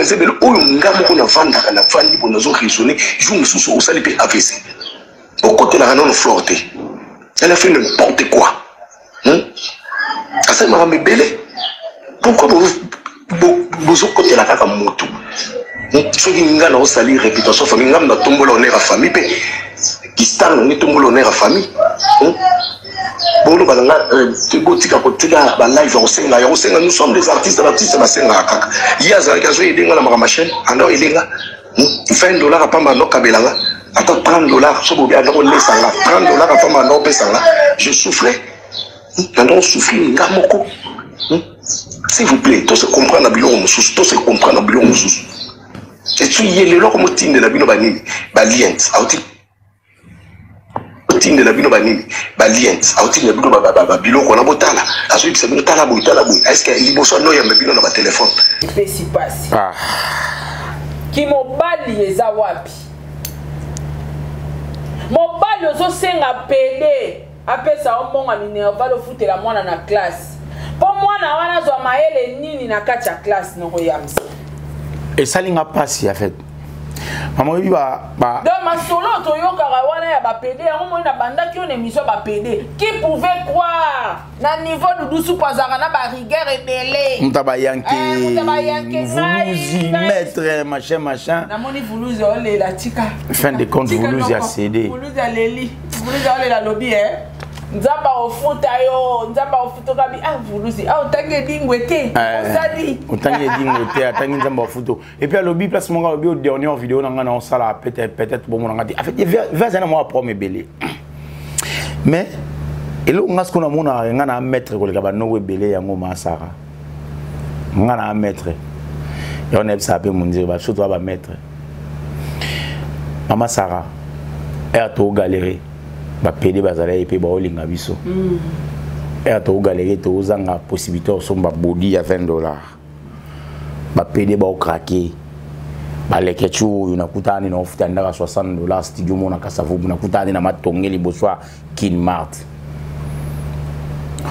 ngamo ko na vanda kana vandi bo nazo raisonner jour mususu au sali pe AVC au côté la non florté elle a fait n'importe quoi asa makambe belé pourquoi bozo côté la kaka moto so ki ngana au sali réputation famille ngam na tombola honneur à famille pe qui star ni tombola honneur à famille Bolo balanga botika kotika ba live au senga nous sommes des artistes ba senga kaka yaza kazo edenga na ma chaîne alors edenga $20 apamba no kabelanga ata $30 so bobi adako lesanga $30 apamba no pesanga je souffrais quand souffrir ngamoko s'il vous plaît tout se comprendre na biloko mususu tout se comprendre na biloko mususu et tu yele loko motinde na bino banini ba liens auti de la bino banini ba liens auti na bino ba biloko na botala aso ibisa bino tala boy est-ce que liboso no ya bino na ba téléphone
pesi pasi ki mobali eza wapi mobali ozo senga pele apesa omonga minerva lo futela mwana na classe po mwana wana zo maele nini na kati ya classe no yamsa
et ça linga pasi en fait. Maman oui ba
donc ma solo to yokara wana ya ba PD ya mo na banda ki on émission ba PD qui pouvait croire na niveau Doudou Soupe azaka na ba rigueur ebele
mutaba yanke voulouzi maître machin
na moni voulouzi ole la tika
fin de compte voulouzi a cédé
voulouzi a leli voulouzi ole la lobby nzamba ofuta yo nzamba ofuto kabi voulouzi otange dingwete osadi
otange dingwete atangi nzamba ofuto et puis à lobby place mon gars au dernier vidéo na ngana on sala peut-être bon mon ngati en fait vers un mois premier belé mais elo ngasko na mona ngana maître ko le ka ba no belé yango masara ngana maître et on aime ça pe mon dire ba surtout ba maître mama Sarah et à to galérer ba PD bazala et pe ba olinga biso et à to galérer to zanga possibilité au somba body à $20 ba PD ba craquer ba lekechu unakutani na ofuta ndaka $60 studio mona kasavubu nakutani na matongeli boswa Kinmart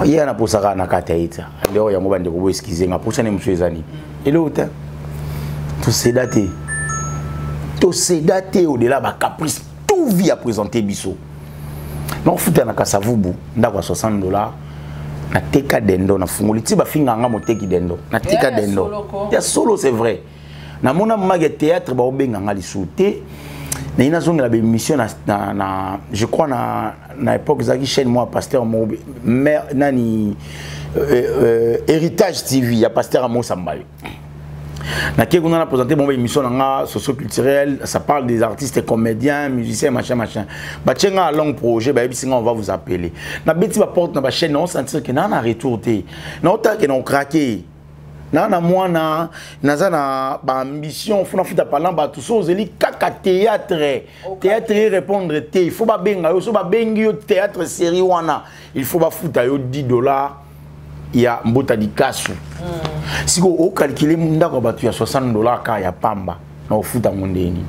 yeye anaposaka na kata ita ndio yango bande ko eskize nga pocha ne mswezani elota to sédaté au-delà ba caprice tout vie à présenter biso non futa na kasavubu ndako $60 na teka dendo na fungoli ti ba finga nga moteki dendo na teka dendo ya solo c'est vrai na mona mage théâtre ba obenga nga lisouté na ina zonga la émission na je crois na époque zaki chaîne moi pasteur mo mère nani héritage TV ya pasteur Amo Sambayo On a présenté mon émission socio-culturelle, ça parle des artistes, comédiens, musiciens, machin. Bah tiens un long projet, bah on va vous appeler. Na bêtise va porte na chaîne, on sentir que na retourné, na autant que na craqué. Na moi na ambition, faut na futa parlant ba tout ça, zeli kaka théâtre répondre té, il faut ba benga yo so ba bengi yo théâtre série wana, il faut ba futa yo $10. Il y a mbota di kasu. Si vous calculez munda ko batu ya $60 ka ya pamba na ofuta mondeni.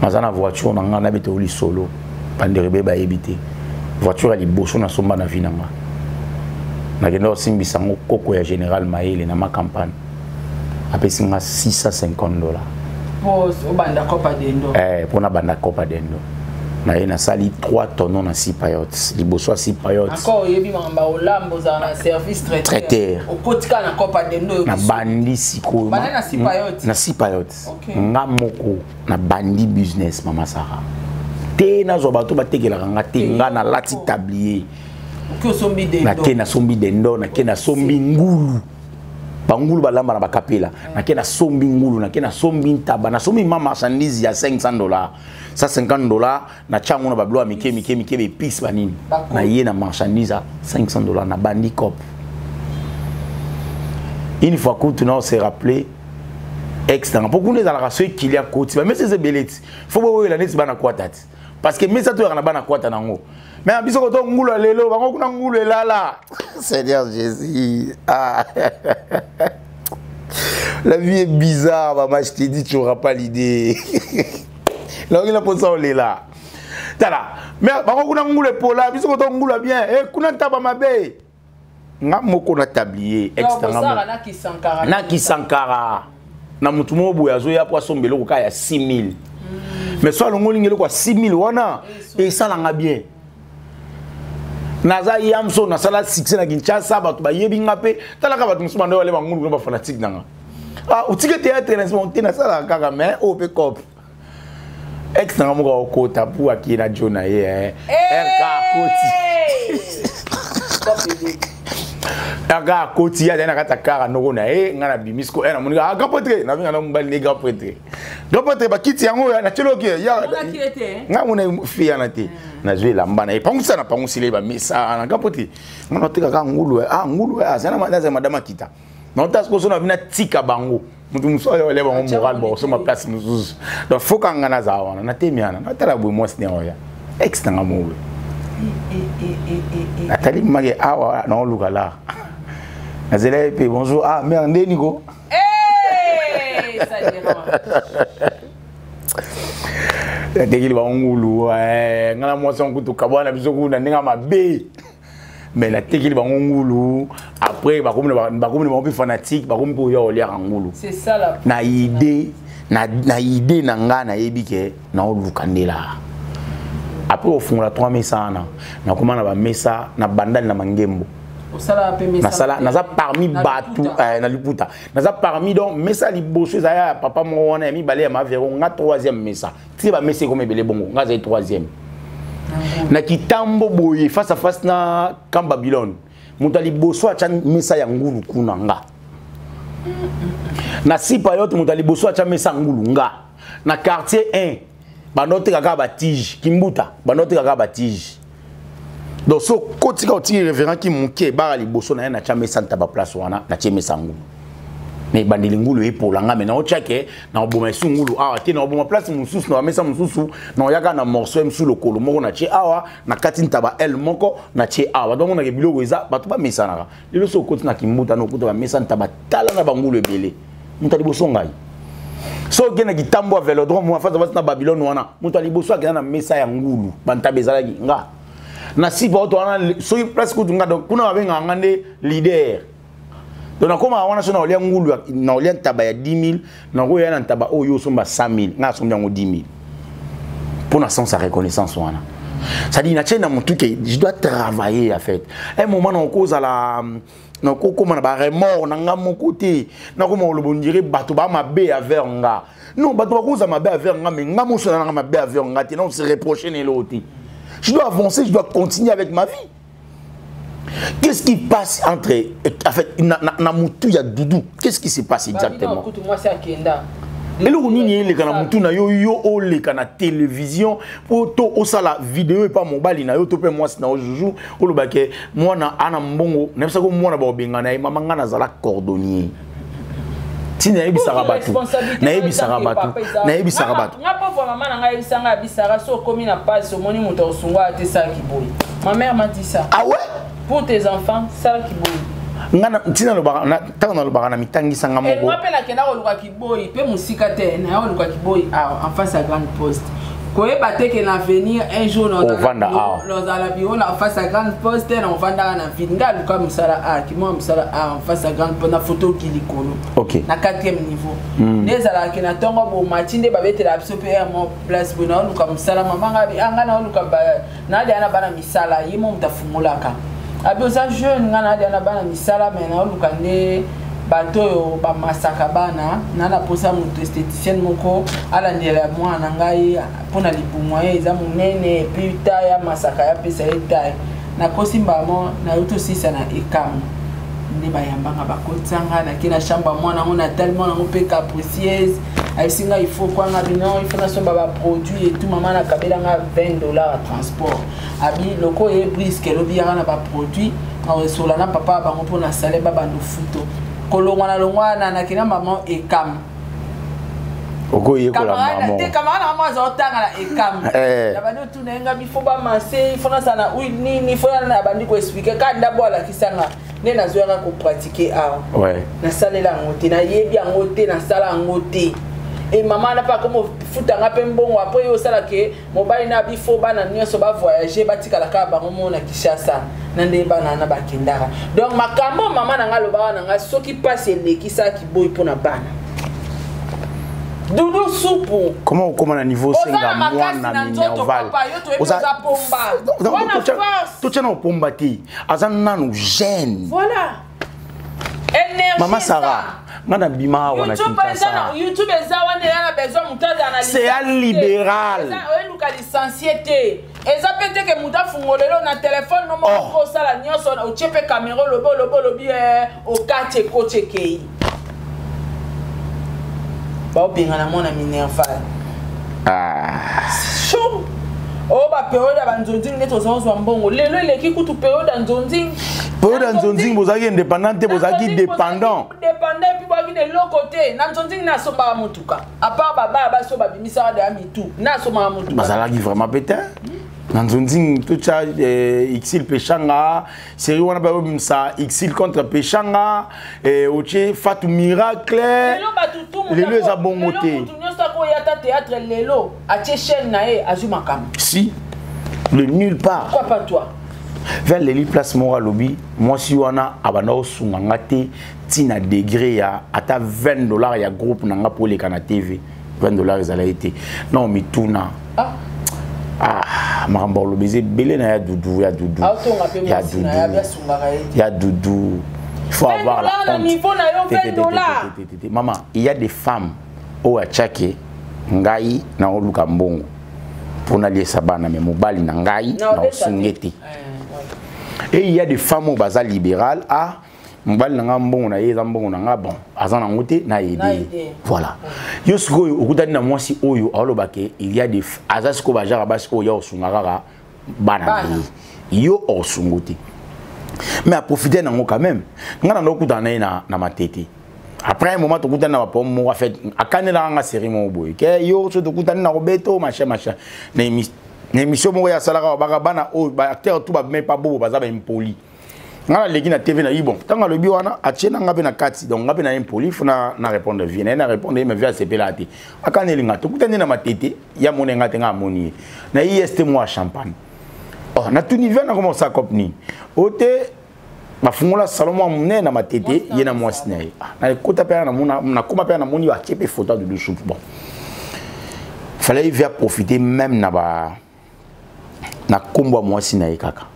Mazana voiture na ngana bete oli solo panderebe ba ebité. Voiture ali boso na somba na vinanga. Na gendo simbisa ngoko ya Général Maele na ma campagne. Apesi nga $650.
Pour banda Copa Dendo.
Pour na banda Copa Dendo. Na sali 3 tonneaux na 6 paillotes. Liboso 6 paillotes. Encore
yebi mamba olambo za na service traiteur. Okotika na Copa Dendo.
Na bandi siko.
Bana na 6 paillotes.
Na 6 paillotes. Nga moko na bandi business mama Sarah. Te na zo bato batekela nga te nga na lati tablier.
Ko sombi dendo.
Na ke na sombi dendo, na ke na sombi ngulu. Bangulu balamba na bakapela. Na ke na sombi ngulu, na ke na sombi ntaba, na sombi mama marchandise ya $500. Ça $50 na chango na bablo mike be pis banini na ye na marchandise à $500 na bandi cop. Une fois que tu n'as se rappelé extra pour qu'on les a la race qu'il y a côté mais c'est belets faut voir la net bana kwatati parce que mais ça tu na bana kwata nango mais abiso ko to ngulu lelo bango kuna ngulu lala Seigneur Jésus la vie est bizarre maman, je t'ai dit tu n'auras pas l'idée. Là il a posé ça là. Tala. Mais bango kuna ngulu pola biso ko to ngulu bien kuna taba mabe. Nga moko na tablier extra na kisankara na mutu mobu ya zo ya poisson belo ko ya 6000. Mais soit le ngoli ngelo ko 6000 wana et ça langa bien. Naza yamso na sala 6 na Kinshasa ba to ba yebi ngape tala ka ba tumso bando wale ba ngulu ba fanatique nanga. Ah utike théâtre na monter na sala kaka mais au pe cop. Extra mo ko tapu akina jona ye RK Koti. Aga koti ya na kata kara noko na ngana bimisko na moni ga gapotre na vinga na mbali ne gapotre ba kiti yango ya na cheloki ya nga mona fia na te na zwe la mbana pangusa na pangusile ba mesa na gapotre ngana tika ka ngulu ngulu sana madaza madama kita na tasko so na vina tika bango mutu muso ya leba mo moral bo so ma place muzuzu donc faut ka ngana za wana na temiana na tala bo mo sne oya extra ngamo Nathalie Magé awa na oluka la. Nazela pe bonjour merde Nico.
Ça dira.
Tekili ba ngulu ngala mo son kutu kabwana biso kuna ndinga mabe. Mais la tekili ba ngulu après ba komi fanatique ba komi po yo olia ngulu.
C'est ça la.
Na idée na ngana yebike na oluka ndela. Après au fond la 3 mesa na comment na ba mesa na bandali na mangembo
osala pe mesa na
sala na za parmi batu na liputa na za parmi donc mesa liboso za ya papa mo wana mi bale ya mavero nga 3e mesa ti ba mesa comme belé bongo nga za 3e na kitambo boye face à face na Camp Babylone muta liboso acha mesa ya ngulu kuna nga na sipa yote muta liboso acha mesa ngulu nga na quartier 1 banote kaka batige kimbuta banote kaka batige donc so kotika otiki révérend ki muke bara liboso na na chame santa ba place wana na cheme sangu mais bandeli ngulu epolanga mais na ochake na oboma sungulu te na oboma place mususu na mesa mususu na yaka na morceau msu lokolo moko na che awa na kati ntaba el moko na che awa donc on a ke biloko eza bato ba mesanaka lelo so kotina kimbuta no kuta ba mesa ntaba tala na bangulu ebele mutali boso ngai so gena kitambo velodrome moi face na Babylone wana mutu aliboso akena na mesa ya ngulu bantabezalaki nga na sipa auto wana so presque tunga donc kuna babenga ngande leader donc na koma wana so na olia ngulu na olia ntaba ya 10000 na ko yana ntaba oyo somba 5000 nga somba ngo 10000 pour na sans sa reconnaissance wana ça dit na tena mutu ke je dois travailler en fait un moment on cause à la na koko na ba remords na nga mon côté na ko mo lo bondire bato ba mabe avec nga non bato ba koza mabe avec nga mais nga mo so na mabe avec nga te non se reprocher ne l'autre je dois avancer je dois continuer avec ma vie Qu'est-ce qui passe entre... En fait, na mutu ya Doudou. Qu'est-ce qui se passe exactement?
Moi, c'est Akenda.
Et le roni les kana mutu na yo o le kana télévision pour to o sala vidéo et pas mobile na yo to pe moi na ojuju o lo bake moi na ana mbongo na bisa ko moi na ba benga na mama ngana zala cordonnier tina yebi sarabatu na yebi sarabatu na yebi sarabatu
nga pauvre maman na nga yebi sanga bisara so komi na passe au moni moto osungwa te ça qui boy. Ma mère m'a dit ça.
Ah ouais?
Pour tes enfants ça qui boy.
Ngana tina lo ba na tanga lo ba na mitangi sanga moko.
Et moi pe la kenda ko luka ki boy pe musika te na yo luka ki boy en face à grande poste. Koye bate que l'avenir un jour dans la bureau en face à grande poste on vanda na ville nga luka musala qui moi musala en face à grande poste na photo qui likolo.
OK.
Na 4e niveau. Nezala ke na tongo bo matinde ba bete la biso pe mo place bona luka musala mama nga anga na luka ba na dia na bana misala yimo mtafumulaka. Abiyoza jeune ngana dia na bana misala mena luka ne bato ba masaka bana na la posa moto esthéticienne moko ala ndela mwana ngai pona libumu ye za munene pita ya masaka ya pesa eta na kosimba mo na uto sisa na ekam ne bayambanga bakotsanga na kila shamba mwana ngona tellement na mpe capricieuse aisinga il faut quoi ngabino il faut na somba ba produit et tout maman na kabela nga $20 à transport abi loko e brisque lobi ya na ba produit na sola na papa bango pona sale baba no futo kolongwana longwana na kina maman ekam
oko yeko la maman
te kamana maman zotanga la ekam na bandi tu nenga bifo ba masser fona sana oui ni fona na bandi ko expliquer ka ndabo ala kisanga ne na zoera ko pratiquer a
ouais
na salela ngote na yebi ngote na sala ngote et maman n'a pas comme futanga pembongo après yo sala ke mobile na bifo bana nyoso ba voyager batika la ka ba ngomo na Kishasa nande bana na bakendara donc makambo maman na ngalo ba na nga soki passe lekisa ki boy pona bana Doudou soupu
comment na niveau senga mwana minerval oza pomba to tena pomba ti azan nanu jeune
voilà énergie
maman Sarah Madame Bima wana Kinshasa.
YouTube ezawane yana besoin mutaza analyse.
C'est un libéral.
Eza oyeluka licencié. Eza pete ke muta fungolelo na téléphone no mo ko sala nyonso o chepe caméra lobo bi o kate koche kei. Ba obinga na mona minerval.
Ah.
Chou. Oh ba période ya banzonzing neto zozwa mbongo. Lelo eleki kutu période ya nzonzing.
Période ya nzonzing bozaki indépendant bozaki dépendant.
Dépendant puis bozaki de l'autre côté. Na nzonzing na somba mutuka. À part baba ba so ba bimisa de amitu. Na somba mutuka.
Bazalaki vraiment pétain. Na nzonzing tout ça Xil Pechanga, série wana ba bimisa Xil contre Pechanga et Oche Fatou Miracle.
Lelo ba tutu
lelo eza bongote.
Lelo mutu nyoso ko yata théâtre lelo. A chaîne na e azuma kam.
Si. Le nulle part.
Pourquoi pas toi?
Vers les places mora lobby, moi si wana abana osunganga te tina degré ya ata $20 ya groupe nanga pour les kana TV. $20 ezala été. Non mais tuna. Maramba lobby belé na ya Doudou ya Doudou. Ya Doudou. Il faut avoir la honte. Maman, il y a des femmes au achake ngai na oluka mbongo. Pour n'aller sabana mais mobile na ngai na osungeti. Et il y a des femmes au bazar libéral à mbali nanga mbongo na yeza mbongo nanga bon azana ngote na yede voilà yo siko okutani na mwasi oyo alobake il y a des azasiko bajara basi oyo osungaka bana yo osungote mais à profiter nango quand même ngana ndokutana na matete après un moment tokutana na pom mo fait akanela nga série mo boy ke yo so tokutana na robeto machin na émission mo ya salaka baka bana o ba acteur tout ba même pas bobo baza ba impoli ngala leki na TV na ibon tanga lobi wana atiena ngabe na kati donc ngabe na impoli funa na répondre vienne na répondre mais via sepelati akaneli ngato kutani na matete ya monenga tenga moni na IST mo champagne oh na tout niveau na comment ça copni ote mafungola salon mo na matete yena mo sinaye na kota pe na mona na koma pe na moni wa chepe photo de soupe bon fallait via profiter même na kombo mwasi na kaka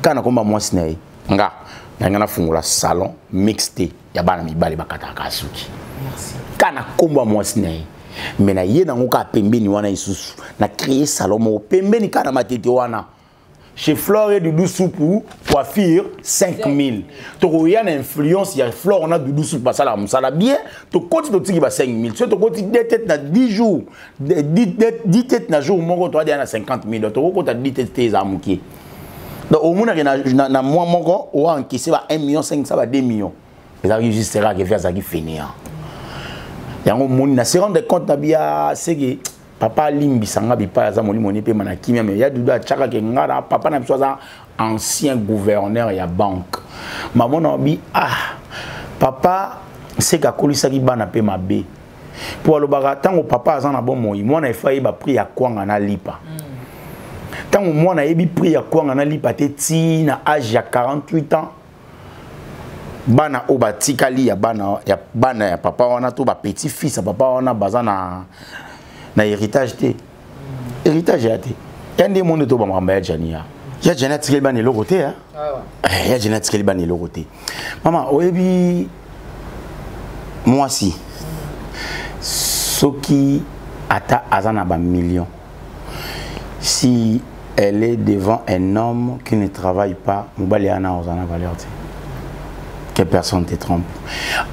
kana komba mwasi na nga na fungula salon mixte ya bana mibale bakata kasuki merci kana kombo mwasi na mais na ye na ngoka pembeni wana isusu na créer salon mo pembeni kana matete wana chez Flore et Doudou Soupou, coiffure 5000. Tu as une influence, il y a Flore, on a Doudou Soupou, ça l'a bien. Tu continues de tirer 5000. Tu continues de têtes dans 10 jours, 10 têtes dans jour, mon tu as 50 000. Tu as 10 têtes tes amoukiers. Donc au moins, dans moi, mon gars, on a encaissé 1,5 million, ça va 2 millions. Mais ça juste là qui fait ça qui finit. Il y a un monde, se rendre compte, c'est que papa limbi sanga bipa za moni pe manakimia mais ya dudu achaka ke ngara papa na biso za ancien gouverneur ya banque maman na bi papa c'est ka kolisa ki bana pe mabe pour le baga tango papa za na bon moi mwana efa ba pri ya kwanga na lipa tango mwana ebi pri ya kwanga na lipa te ti na âge ya 48 ans bana obatikali ya bana ya papa wana to ba petit fils ya papa wana bazana na héritage te héritage ya te yande monde to ba mamba ya jania ya jania tikeli bani loko te hein ya jania tikeli bani loko te mama oyebi mwasi soki ata azana ba million si elle est devant un homme qui ne travaille pas mobali ana ozana valeur te que personne te trompe.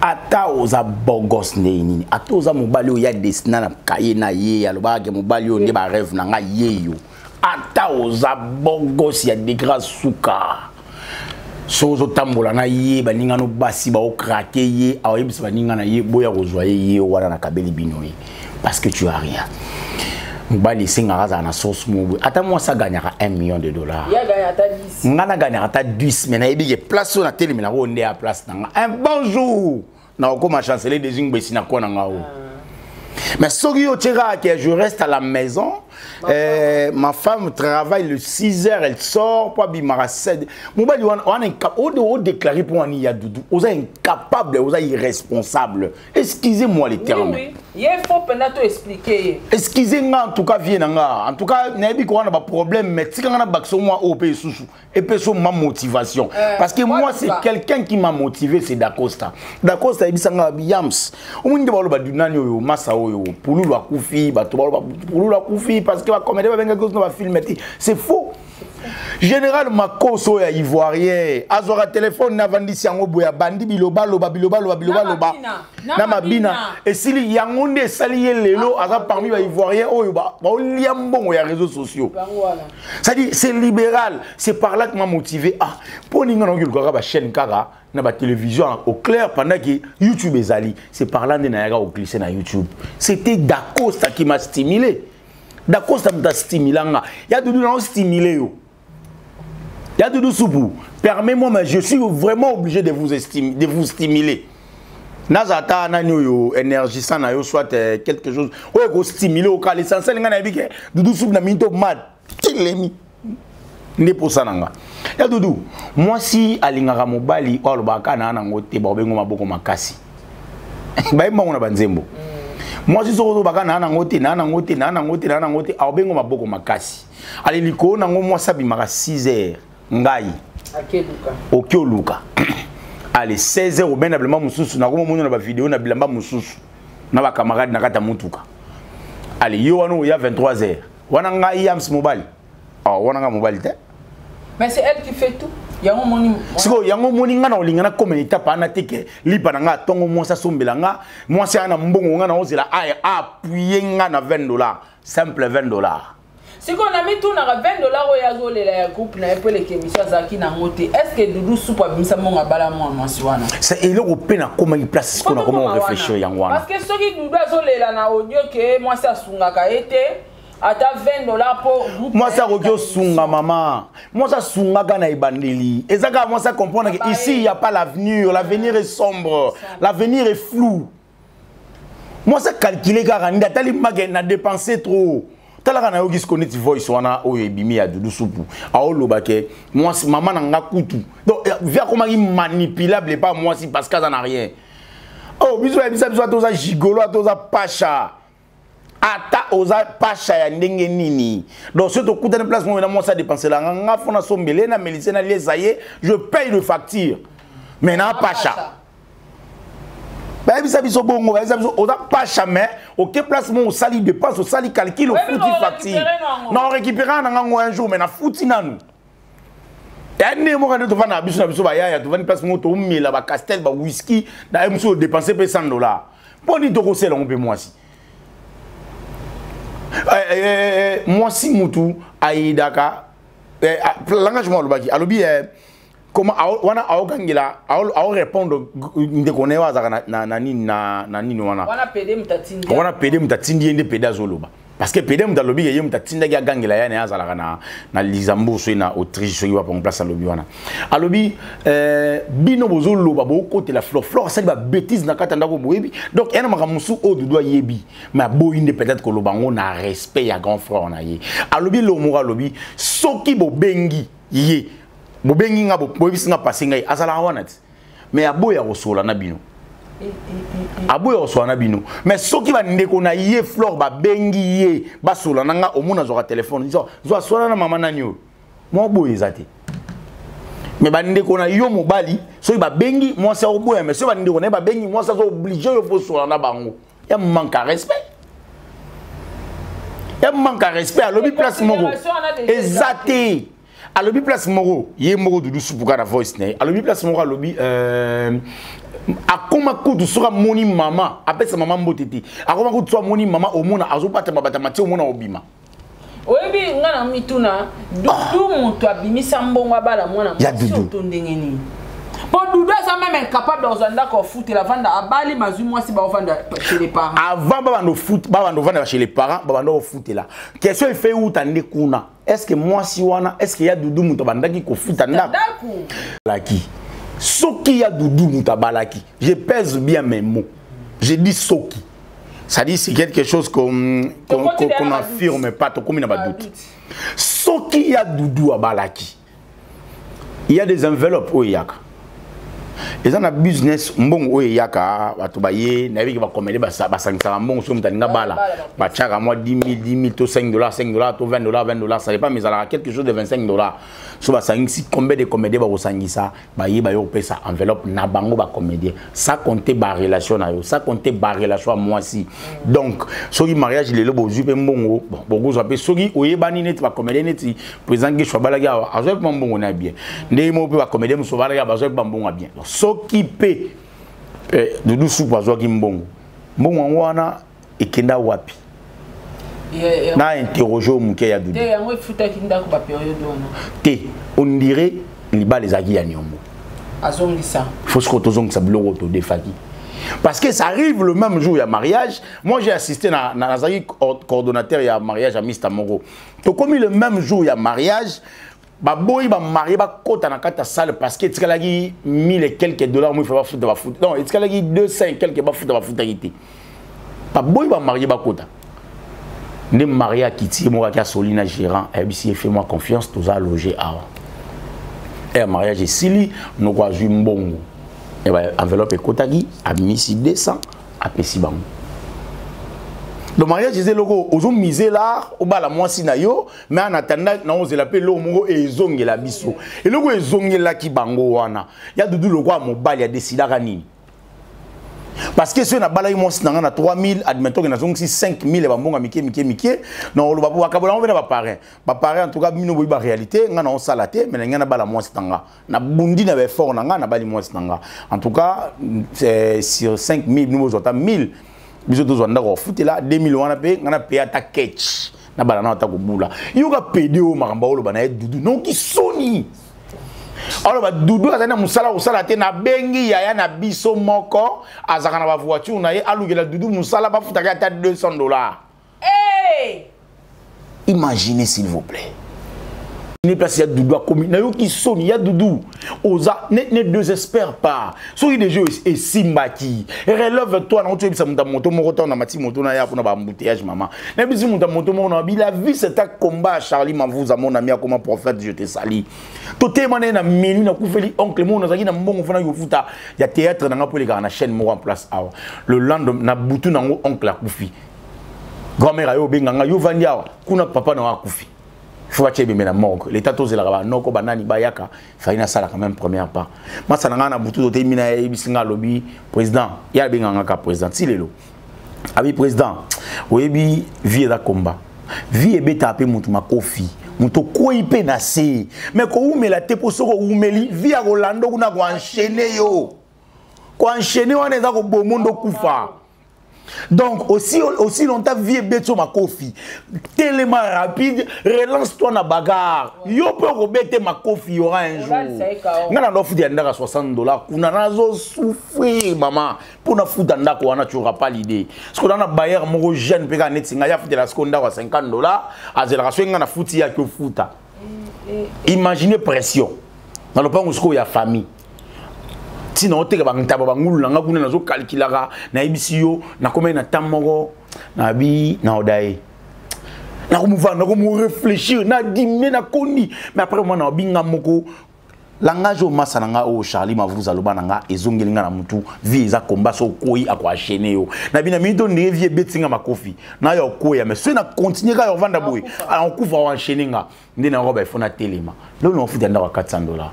Ata oza bogos nini. Ata oza mobali o ya destina na kaye na ye ya loba ke mobali o ne ba rêve na nga ye yo. Ata oza bogos ya degra suka. Sozo tambola na ye ba ninga no basi ba o craquer ye a yebisa ba ninga na ye boya kozwa ye wana na kabeli binoyi parce que tu as rien. Mobali singaraza na sauce mobu ata moi ça gagnera $1 million.
Ya gagne ata 10.
Ngana gagnera ata 10 mais na yebi ke place na télé mais na ko ndé à place na un bonjour na ko ma chanceler des ingbe sina ko na ngao. Mais soki yo tira que je reste à la maison ma femme travaille le 6h elle sort pas bimara 7 mobali on est déclaré pour un ya doudou on est incapable on est irresponsable excusez-moi les termes
oui il faut peut-être expliquer
excusez-moi en tout cas viens en tout cas n'abi ko na ba problème mais tika na bakso moi au pays sous et peso ma motivation parce que moi c'est quelqu'un qui m'a motivé c'est Dacosta ebisanga yams omunde ba lo ba dunani yo masa oyo pululu akufi ba to ba pululu akufi parce que va commettre va filmer c'est faux général Makoso ya ivoirien azora téléphone na vandisi yango boya bandi biloba loba na mabina et sili yangonde saliye lelo aza parmi ba ivoirien oyo ba liambongo ya réseaux sociaux ça dit c'est libéral c'est par là que m'a motivé pour ninga no kilukaka ba chaîne kaka na ba télévision au clair pendant que YouTube ezali c'est par là de na yaka au glisser na YouTube c'était Dacosta qui m'a stimulé Dacosta m'a stimulé il y a Doudou na stimulé yo il y a Doudou Soupou permets-moi mais je suis vraiment obligé de vous stimuler nazata na yo énergie ça na yo soit quelque chose o ko stimuler au cas l'essentiel nga na bike Doudou Soupou na minto mad tilemi ne pour ça nanga ya Doudou moi si alingaka mobali o lobaka na ngote ba bengo maboko makasi ba imango na banzembo moi si soko baka na ngote a bengo maboko makasi ali liko na ngo moi sabi maka 6h ngai okioluka allez 16h au benablement mususu na ko monyo na ba vidéo na bilamba mususu na ba camarade na kata mutuka allez yo wana ya 23h wana ngai yams mobile wana nga mobile te
mais c'est elle qui fait tout yango moni
siko yango moni nga na olingana comme étape ana teke lipa na nga tongo mo sa sombela nga mo sa na mbongo nga na ozela appuyer nga na $20 simple $20
si on a mis tout na $20 oyazo le groupe na peu les émission zaki na ngote est-ce que Doudou Soupou abimisa monga bala mo mwasiwana c'est
il est pena comment il place qu'on a comment réfléchir yango wana
parce que soki Doudou azolela na audio que moi ça sungaka été ata $20 pour
moi ça rokyo sunga maman moi ça sunga kana ibandeli ezaka moi ça comprendre que ici il y a pas l'avenir est sombre l'avenir est flou moi ça calculer car nda tali magena dépenser trop talaka na yogi connect voice wana oyo ebimi ya Doudou Soupou aoloba ke moi maman na nga kutu donc via comment il manipulable pas moi si parce que ça n'a rien oh biso toza gigolo toza pacha ata oza pacha ya ndenge nini donc ce to kuta na place moi na moi ça dépenser la nga fona sombele na melise na lesaye je paye le facture mais na pacha ba bisa biso bongo ba bisa biso oza pacha mais OK place moi au sali dépense au sali calcul au fouti facture non récupérer na nga un jour mais na fouti nanu Et moi quand tu vas na biso ba ya tu vas ni place moto mila ba castel ba whisky na emso dépenser pe $100. Pour ni to ko sel on peut moi si. Moi si mutu aidaka l'engagement le baki alobi comment wana aogangila ao répondre de connaît wa na nini wana wana pede mutatindi ende pede azoloba parce que pede mutalobi ye mutatinda ga gangila ya na azala na Luxembourg so na Autriche so yiwa pour place alobi wana alobi bino bozoloba bo côté la flore ça ba bêtise na kata ndako boyebi donc ena makamusu o dodo yebi ma boyinde peut-être que lobango na respect ya grand frère na ye alobi lo mo alobi soki bo bengi ye bo bengi nga bo boyebi nga passer ngai azala wana mais aboya kosola na bino aboya kosola na bino mais soki ba ndeko na ye flore ba bengi ye basola nanga omona zo téléphone zo sola na mama nani yo mo boye zate mais ba ndeko na yo mobali soki ba bengi moi ça oboya mais soki ba ndeko na ba bengi moi ça obligé yo faut sola na bango ya manque de respect ya manque de respect à l'obi place moko exacté à l'obi place moko ye moko dudu supuka na voice ne à l'obi place moko à l'obi akoma kutu soka moni mama apesa mama mboteti akoma kutu soka moni mama omona azopata mabata mati omona obima
oyebi ngana mituna dudu mutu abimisa mbongo abala mwana
dudu
ndengeni po dudu asa même incapable d'ozanda ko foot la vanda abali mazu mwasi ba ovanda chez les parents
avant baba no vanda chez les parents baba no foot là question fait où tande kuna est-ce que mwasi wana est-ce qu'il y a dudu mutu bandaki ko foot ndako laki soki ya dudu mutu balaki je pèse bien mes mots je dis soki ça dit c'est quelque chose qu'on affirme pas to comme na ba doute soki ya dudu abalaki il y a des enveloppes au yaka et ça na business mbongo oyo yaka bato baye na biki ba comédie ba sangisa mbongo so mutaninga bala ba tchaka moi 10 000 to $5 to $20 ça dépend mais ça a quelque chose de $25 so ba sangisi combien de comédie ba sangisa baye ba yo pesa enveloppe na bango ba comédien ça compter ba relation na yo ça compter ba relation moi si donc soki mariage le lobo jupe mbongo bon bogo zo pe soki oyebani net ba comédien net président ki shobala ga azo pe mbongo na bien ndé mo pe ba comédien mo shobala ga azo pe mbongo bien s'occuper dudu soupe azwaki mbongo mbongo wana ekenda wapi na interroger muke ya dudu
te yango ifutaki ndako ba période wana
te on dirait liba les aki ya nyombo
azongisa
faut se retozong sa biloko to defaki parce que ça arrive le même jour il y a mariage moi j'ai assisté na coordonnateur il y a mariage à Mr Moro to comme le même jour il y a mariage ba boy ba marié ba kota na kata salle parce que tsalagi 1000 et quelques dollars moi il faut pas foutre ba foot non tsalagi 200 et quelques ba foot été ba boy ba marié ba kota ne marié à Kiti moi qui a Solina gérant et si fait moi confiance tous à loger à et mariage sili no kwa ju mbongo et ba enveloppe kotagi a mis 200 a pesi bango. Le mariage c'est logo ozo miser là au bala mwasi na yo mais en attendant na ozo la pe lo mongo e zongela biso et logo e zongela ki bango wana ya dudu logo a mobile ya décida kanini parce que ceux na bala mwasi na na 3000 admettons que na zongi 5000 ba mbonga mike non lo ba kabola on va ba parrain en tout cas mino boyi ba réalité ngana on salate mais ngana bala mwasi tanga na bundi na be fort na ngana bali mwasi tanga en tout cas c'est sur 5000 nous autant 1000 biso to zonda ko futi la 2000 wana pe ngana pe ata catch na bala na ata ko bula yoka pede o makamba olo bana dudu non ki soni alors ba dudu azana musala usala te na bengi ya na biso moko azaka na ba voiture na ye alugela dudu musala ba futa ka ata $200. Imaginez s'il vous plaît. Ne place ya dudu a commis na yo ki soni ya dudu oza ne désespère pas soki des jeux et simbaki relève toi na tu bisa moto moko na mati moto na ya pour na ba embouteillage maman na bisa moto moko na la vie c'est un combat Charlie Mavouza mon ami comme prophète je te sali to témoigner na menu na kufeli oncle mon na zaki na mbongo fana yo futa ya théâtre na ngapo le na chaîne mo en place le lendemain na butu na oncle akufi grand-mère yo benganga yo vandia kuna papa na akufi. Il faut que tu aies morgue. L'État tous les rabat non ko banani bayaka. Faina sala quand même première part. Moi ça n'a pas boutou de mina ebisinga lobby président. Ya benganga ka président si lelo. Abi président. Oyebi vie da combat. vie ebeta pe mutu makofi mutu koi pe na se mais ko umela te po soko umeli vie ya kolando kuna ko enchaîner yo ko enchaîner wana eza ko bomondo kufa. Donc aussi longtemps vie beto makofi tellement rapide relance-toi na bagarre yo peut rebete makofi y aura un jour ngana ndo futi ndaka $60 kuna nazo souffrir maman pour na futa ndako wana tu auras pas l'idée parce que dans na bailleur moko jeune pe ka netinga ya futi la seconde à $50 azela so ngana futi ya ko futa. Imaginez pression dans le pango sko ya famille sinon te ba ngitaba ba ngulu nga kuna nazo calculer na ibisi yo na komé na tamoko na bi na odai na ko réfléchir na diminuer na koni mais après moi na binga moko langage au masananga o Charlie mavuza loba nga ezongeli nga na mutu vie za combat so koi akwa chaîner yo na bina mi don ne vie betinga makofi na yo koya mais so na continuer ka yo vanda boy on couvre en chaîner nga ndina roba ifona telema lo no futa ndaka $400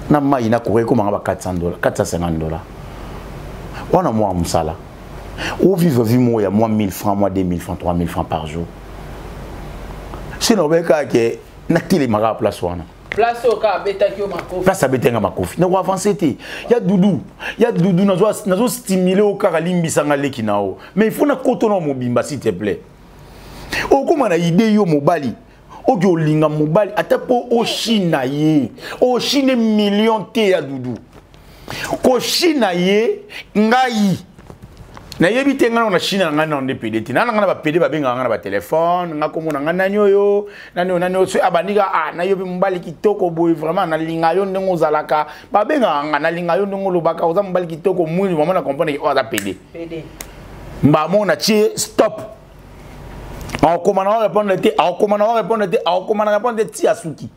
na mai na courir comme $400 $450 on a moi musala ou vivre vie moi 1000 francs moi 2000 francs 3000 francs par jour sinon ben ka ke na télé mara place wana
place au ka beta ki o makofi
place abetenga makofi na ko avancer te ya dudu nazo stimuler au ka limbisa ngaleki nao mais il faut na koto na mobimba s'il te plaît o kuma na idée yo mobali oki olinga mobali ata po oshina ye oshine million te ya dudu ko shina ye ngai na yebi te ngana na shina ngana na PD te nana ngana ba PD ba benga ngana ba téléphone ngako mona ngana nyoyo nani so abaniga na yobi mobali kitoko boy vraiment na linga yo ndongo zalaka ba benga ngana linga yo ndongo lobaka oza mobali kitoko mwini mama na comprendre o za PD mba mona tie stop. On commande à répondre ti asuki.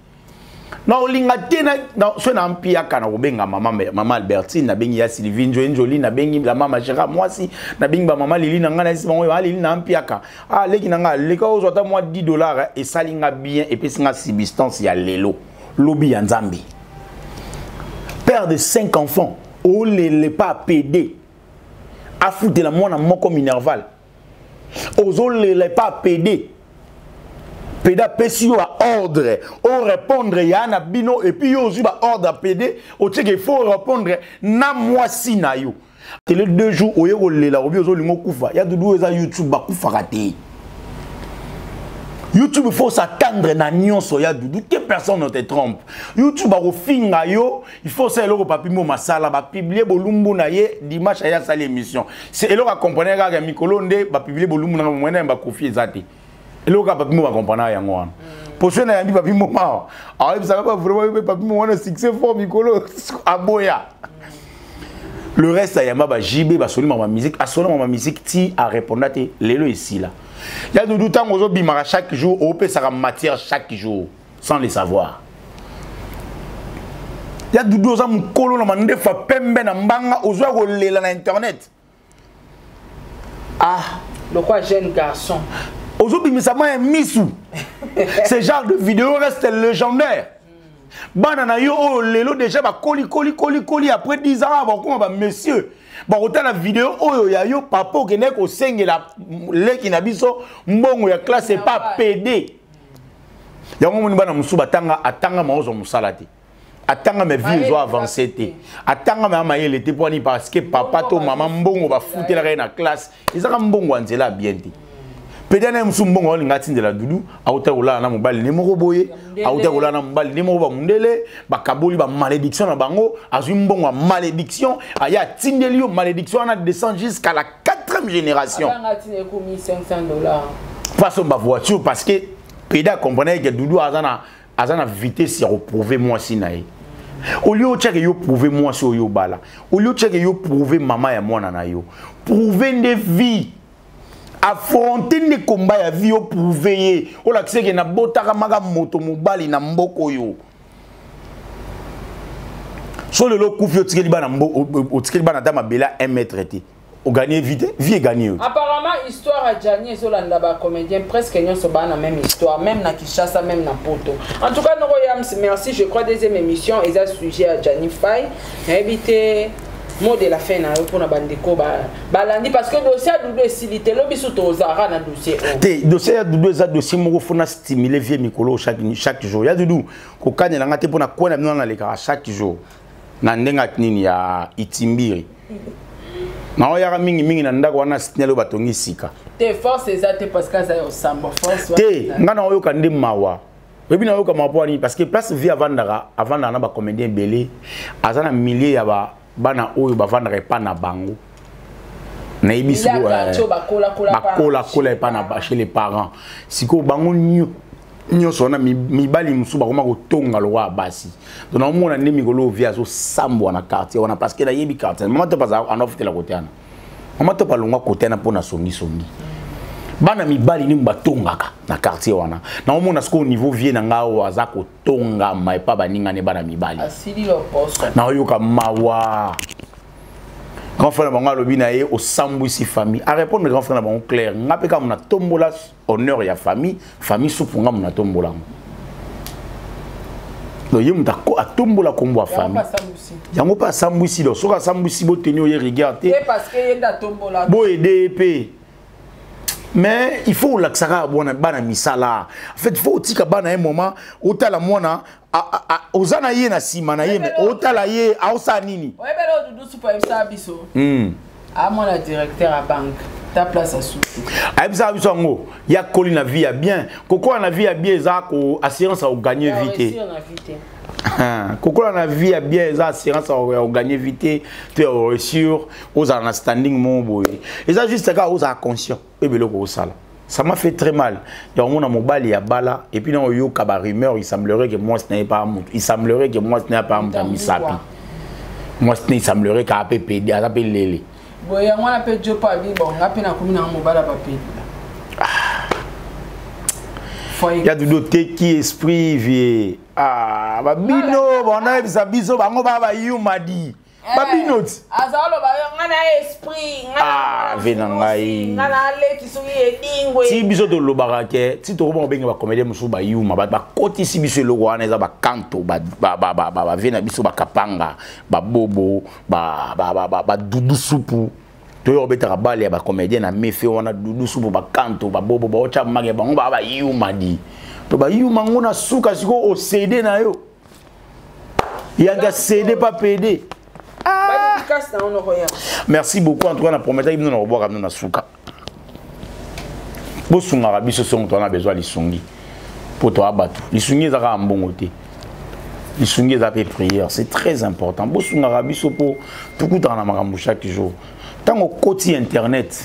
Non linga tena so na mpia kana obenga mama Albertine na bengi ya Sylvine Jolie na bengi la mama Gérard moi si na bengi ba mama Lili na ngana si bango Lili na mpia ka leki na nga leka ozota moi $10 et salinga bien et puis singa substance ya lelo lobi ya Nzambe. Père de 5 enfants, o les pas PD. A foutre la mona moko Minerval. Ozo les pas PD. PD pesio à ordre. O répondre yana bino et puis ozu ba ordre à PD. O tcheke faut répondre na moisi na yo. Et les 2 jours o yego lela obi ozo lingo kufa. Ya dudu eza YouTube ba kufa raté. YouTube il faut s'attendre na nyonso ya dudu que personne ne te trompe. YouTube a finga yo, il faut ça eloko papi mo masala ba publier bolumbu na ye dimanche ya sala émission. C'est eloko comprendre ga mikolo nde ba publier bolumbu na mwena ba kofi ezate. Eloko papi mo ba comprendre ya ngwana. Poche na yandi papi mo ma. Ah il ça pas vraiment papi mo wana succès fort mikolo aboya. Le reste ya ba JB ba soli ma musique, a soli ma musique ti a répondre te lelo ici là. Il y a du temps aux bimara chaque jour, au peut ça matière chaque jour, sans les savoir. Il y a du dos à mon colon, on m'a fait pembe na mbanga aux oies relais dans internet. Ah,
le quoi jeune garçon.
Aux autres mais ça m'a misou. Ce genre de vidéo reste légendaire. Banana yo oh lelo déjà ba coli après 10 ans bon comment ba monsieur. Bon autant la vidéo oh ya yo papa qui n'est qu'au sengela leki na biso mbongo ya classe pas PD. Yango moni bana musuba atanga maozo musalati. Atanga mes vies ont avancé té. Atanga ma maye l'été pour ni parce que papa to maman mbongo ba foutre la na classe. Ils ont mbongo anzela bien té. Pedana msumbongo ngati ndela dudu auta ola na mobali ne moko boye auta ola na mobali ne moko ba mundele ba kaboli ba malédiction na bango azui mbongo malédiction aya tindelio malédiction na descend jusqu'à la 4e génération.
Ngati ne ko $1500.
Façon ba voiture parce que Peda comprenait que dudu azana vitesse ya reprouver moi sinae. Au lieu de yo prouver moi sur yo bala. Au lieu de yo prouver maman ya mwana na yo. Prouver des vies. Affronter les combats à vie pour veiller. On a que na botaka maga moto mobali na mboko yo. Sur le lot koufio tikeli bana mboko tikeli bana dama bela 1 mètre té. O gagner vite, vie gagner.
Apparemment histoire à Gianni Zolanda ba comédien presque n'y so ba na même histoire même na Kinshasa même na Poto. En tout cas Noroyam merci, je crois deuxième émission et ça sujet à Gianni Faye. Éviter mot de la fin na yo pour na bandeko balandi parce que dossier Doudou esilité lobi surtout ozara na dossier
te dossier Doudou eza dossier moko fona stimuler vie mikolo chaque jour ya Doudou ko kanya nga te pona kona bino na leka chaque jour na ndenga nini ya itimbiri na oya mingi na ndako wana sinelo batongi sika
te force ezate parce que ça yo sambo force
te nga na oyo kande mawa webi na oyo ka mapo ni parce que place vie avant na ba comédien belé azana milliers ya bana oyo bavandaka epa na bango na ibiso bakola epa na chez les parents siko bango nyonso na mibali musu bakoma kotonga lowa basi donc na mona nde mikolo via so sambo na quartier wana parce que na yebi quartier mama to pas en offre la côté ana mama to pas longa côté na pona songi bana mibali ni batongaka na quartier wana na mona siko au niveau vie na ngao aza kotonga mai pa baninga ne bana mibali
asili lo poste
na yoka mawa grand frère bango lobi na ye au sambwisi famille a répondre grand frère na bango clair ngape ka mona tombola honneur ya famille supunga mona tombola do yemu ta ko atombola kombo famille yango pa sambwisi do soka sambwisi bo tenio ye regarder
parce que yenda tombola
bo EDP. Mais il faut l'accélérer à bana misala. En fait, il faut tika bana un moment où t'as la mona ozana ye na sima na ye mais otala ye aosa nini.
Ouais ben Doudou super ça biso. À mon directeur à banque. Ta place à sous.
Aibza biso ngo ya koli na vie ya bien. Koko na vie ya bien za ko assurance à gagner vite. Koko na vie ya bien za assurance à gagner vite. Tu es sûr aux en standing mon boy. Et ça juste ça aux conscient. Ça m'a fait très mal. Il y a un mobile à bala et puis dans yo kaba rumeur, il semblerait que moi ce n'est pas un il semblerait que moi ce n'est pas un misapi. Moi ce n'est semblerait qu'à PPD à appeler lélé.
Bon, il y a moi appelle Joe Pabi bon, ngapi na commune en mobile à papier. Il y
a du doté qui esprit vie. Ah, babino, bon on a ça biso bango baba yumadi. Babinoti.
Azalo ba ngana esprit,
ngana venangai.
Ngana leki suyi edingwe.
Si biso to lobarake, si to ba benga ba comédien musu ba yuma ba koti si biso lo wana eza ba kanto ba vena biso ba kapanga, ba bobo, ba dudu supu. To yo betaka bale ya ba comédien na mefe wana dudu supu ba kanto ba bobo ba ocha mage ba ngba ba yuma di. To ba yuma ngona suka siko o CD na yo. Yanga CD pas PD. Merci beaucoup en tout cas, on a promis que nous allons revoir à Souka. Pour son arabe, on a besoin de l'issungi. Pour toi, abattu. L'issungi est un bon côté. L'issungi est appelé prière. C'est très important. Pour son arabe, pour tout le temps, chaque jour. Tant au côté internet,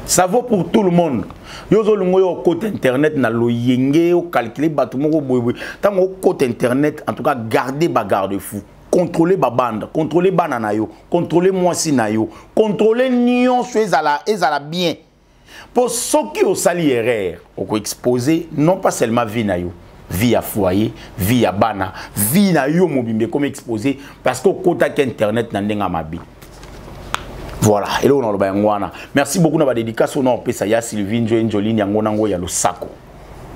ça vaut pour tout le monde. Yo zo lungo yo côté internet na lo yenge o calculer batumo ko boy. Tant au côté internet, en tout cas, gardez bagarre de fou. Contrôler ma bande, contrôler banana yo, contrôler moi si na yo, contrôler nion ezala bien. Pour ceux qui ont sali erreur, on peut exposer non pas seulement vie na yo, vie à foyer, vie à bana, vie na yo mobimbe comme exposer parce qu'au côté internet na ndenga mabi. Voilà, et là on a le bangwana. Merci beaucoup na ba dédicace on pesa ya Sylvine Joline yango nango ya lo sako.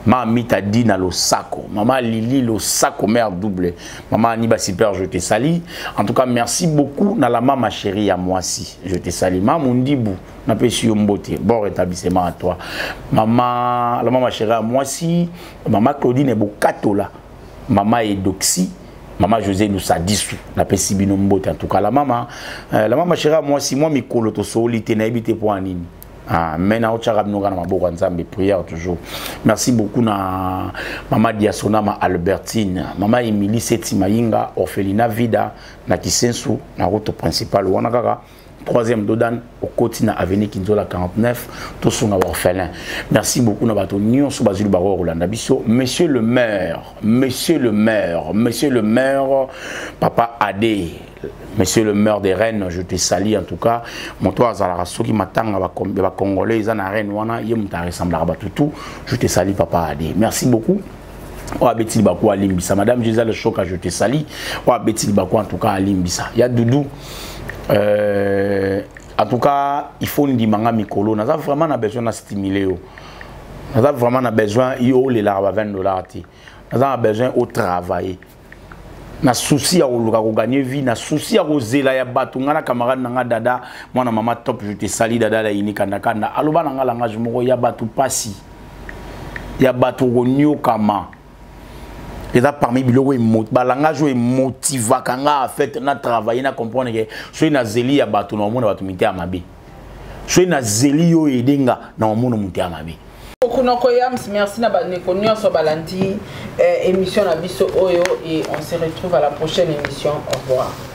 Maman Mita Dina lo sako, maman Lili lo sako mère double, maman Aniba super je te salue. En tout cas merci beaucoup na la maman chérie à moi si je te salue. Maman Mundibou na pesi yombote, bon rétablissement à toi. Maman la maman chérie à moi si, maman Claudine Bokatola, maman Edoxy, maman José Loussadisu na pesi binombote en tout cas la maman chérie à moi si moi mikolo to solité na ebité pour anini. Ah, maintenant, prière toujours. Merci beaucoup na Maman Diasona, ma Albertine, Maman Emily Setimainga, Orphelina Vida, na Kisensu, na route principale, Wanakara, 3e Dodan, au côté na Avenue Kinzola 49, tout son orphelin. Merci beaucoup na bato Nyon sous Basile Baro Rolanda Bisso, Monsieur le maire, Papa Adé. Monsieur le maire des Rennes, je te salue en tout cas. Mon toit à ceux qui m'attendent à Congolais, ils en ont Rennes, je te salue Papa Adé. Merci beaucoup. Betty Bakou à Limbisa. Madame Gisèle Choka, je te salue. Betty Bakou en tout cas à Limbisa. Il y a Doudou. En tout cas, il faut une dimanga mikolo. Nous avons vraiment besoin de stimuler. Nous avons vraiment besoin de $20. Nous avons besoin de travailler. na souci ya koluka ko gagner vie na souci ya kozela ya bato ngana camarade nanga dada mwana mama top je te sali dada la ini kanda kanda aloba nanga langage moko ya bato pasi ya bato gonyo kama et là parmi biloko ba langage o motiva kanga en fait na travailler na comprendre que so na zeli ya bato na mona bato mité amabe so na zeli yo edenga na mona mité amabe.
Merci na baneko nyonso balandi émission na biso oyo et on se retrouve à la prochaine émission. Au revoir.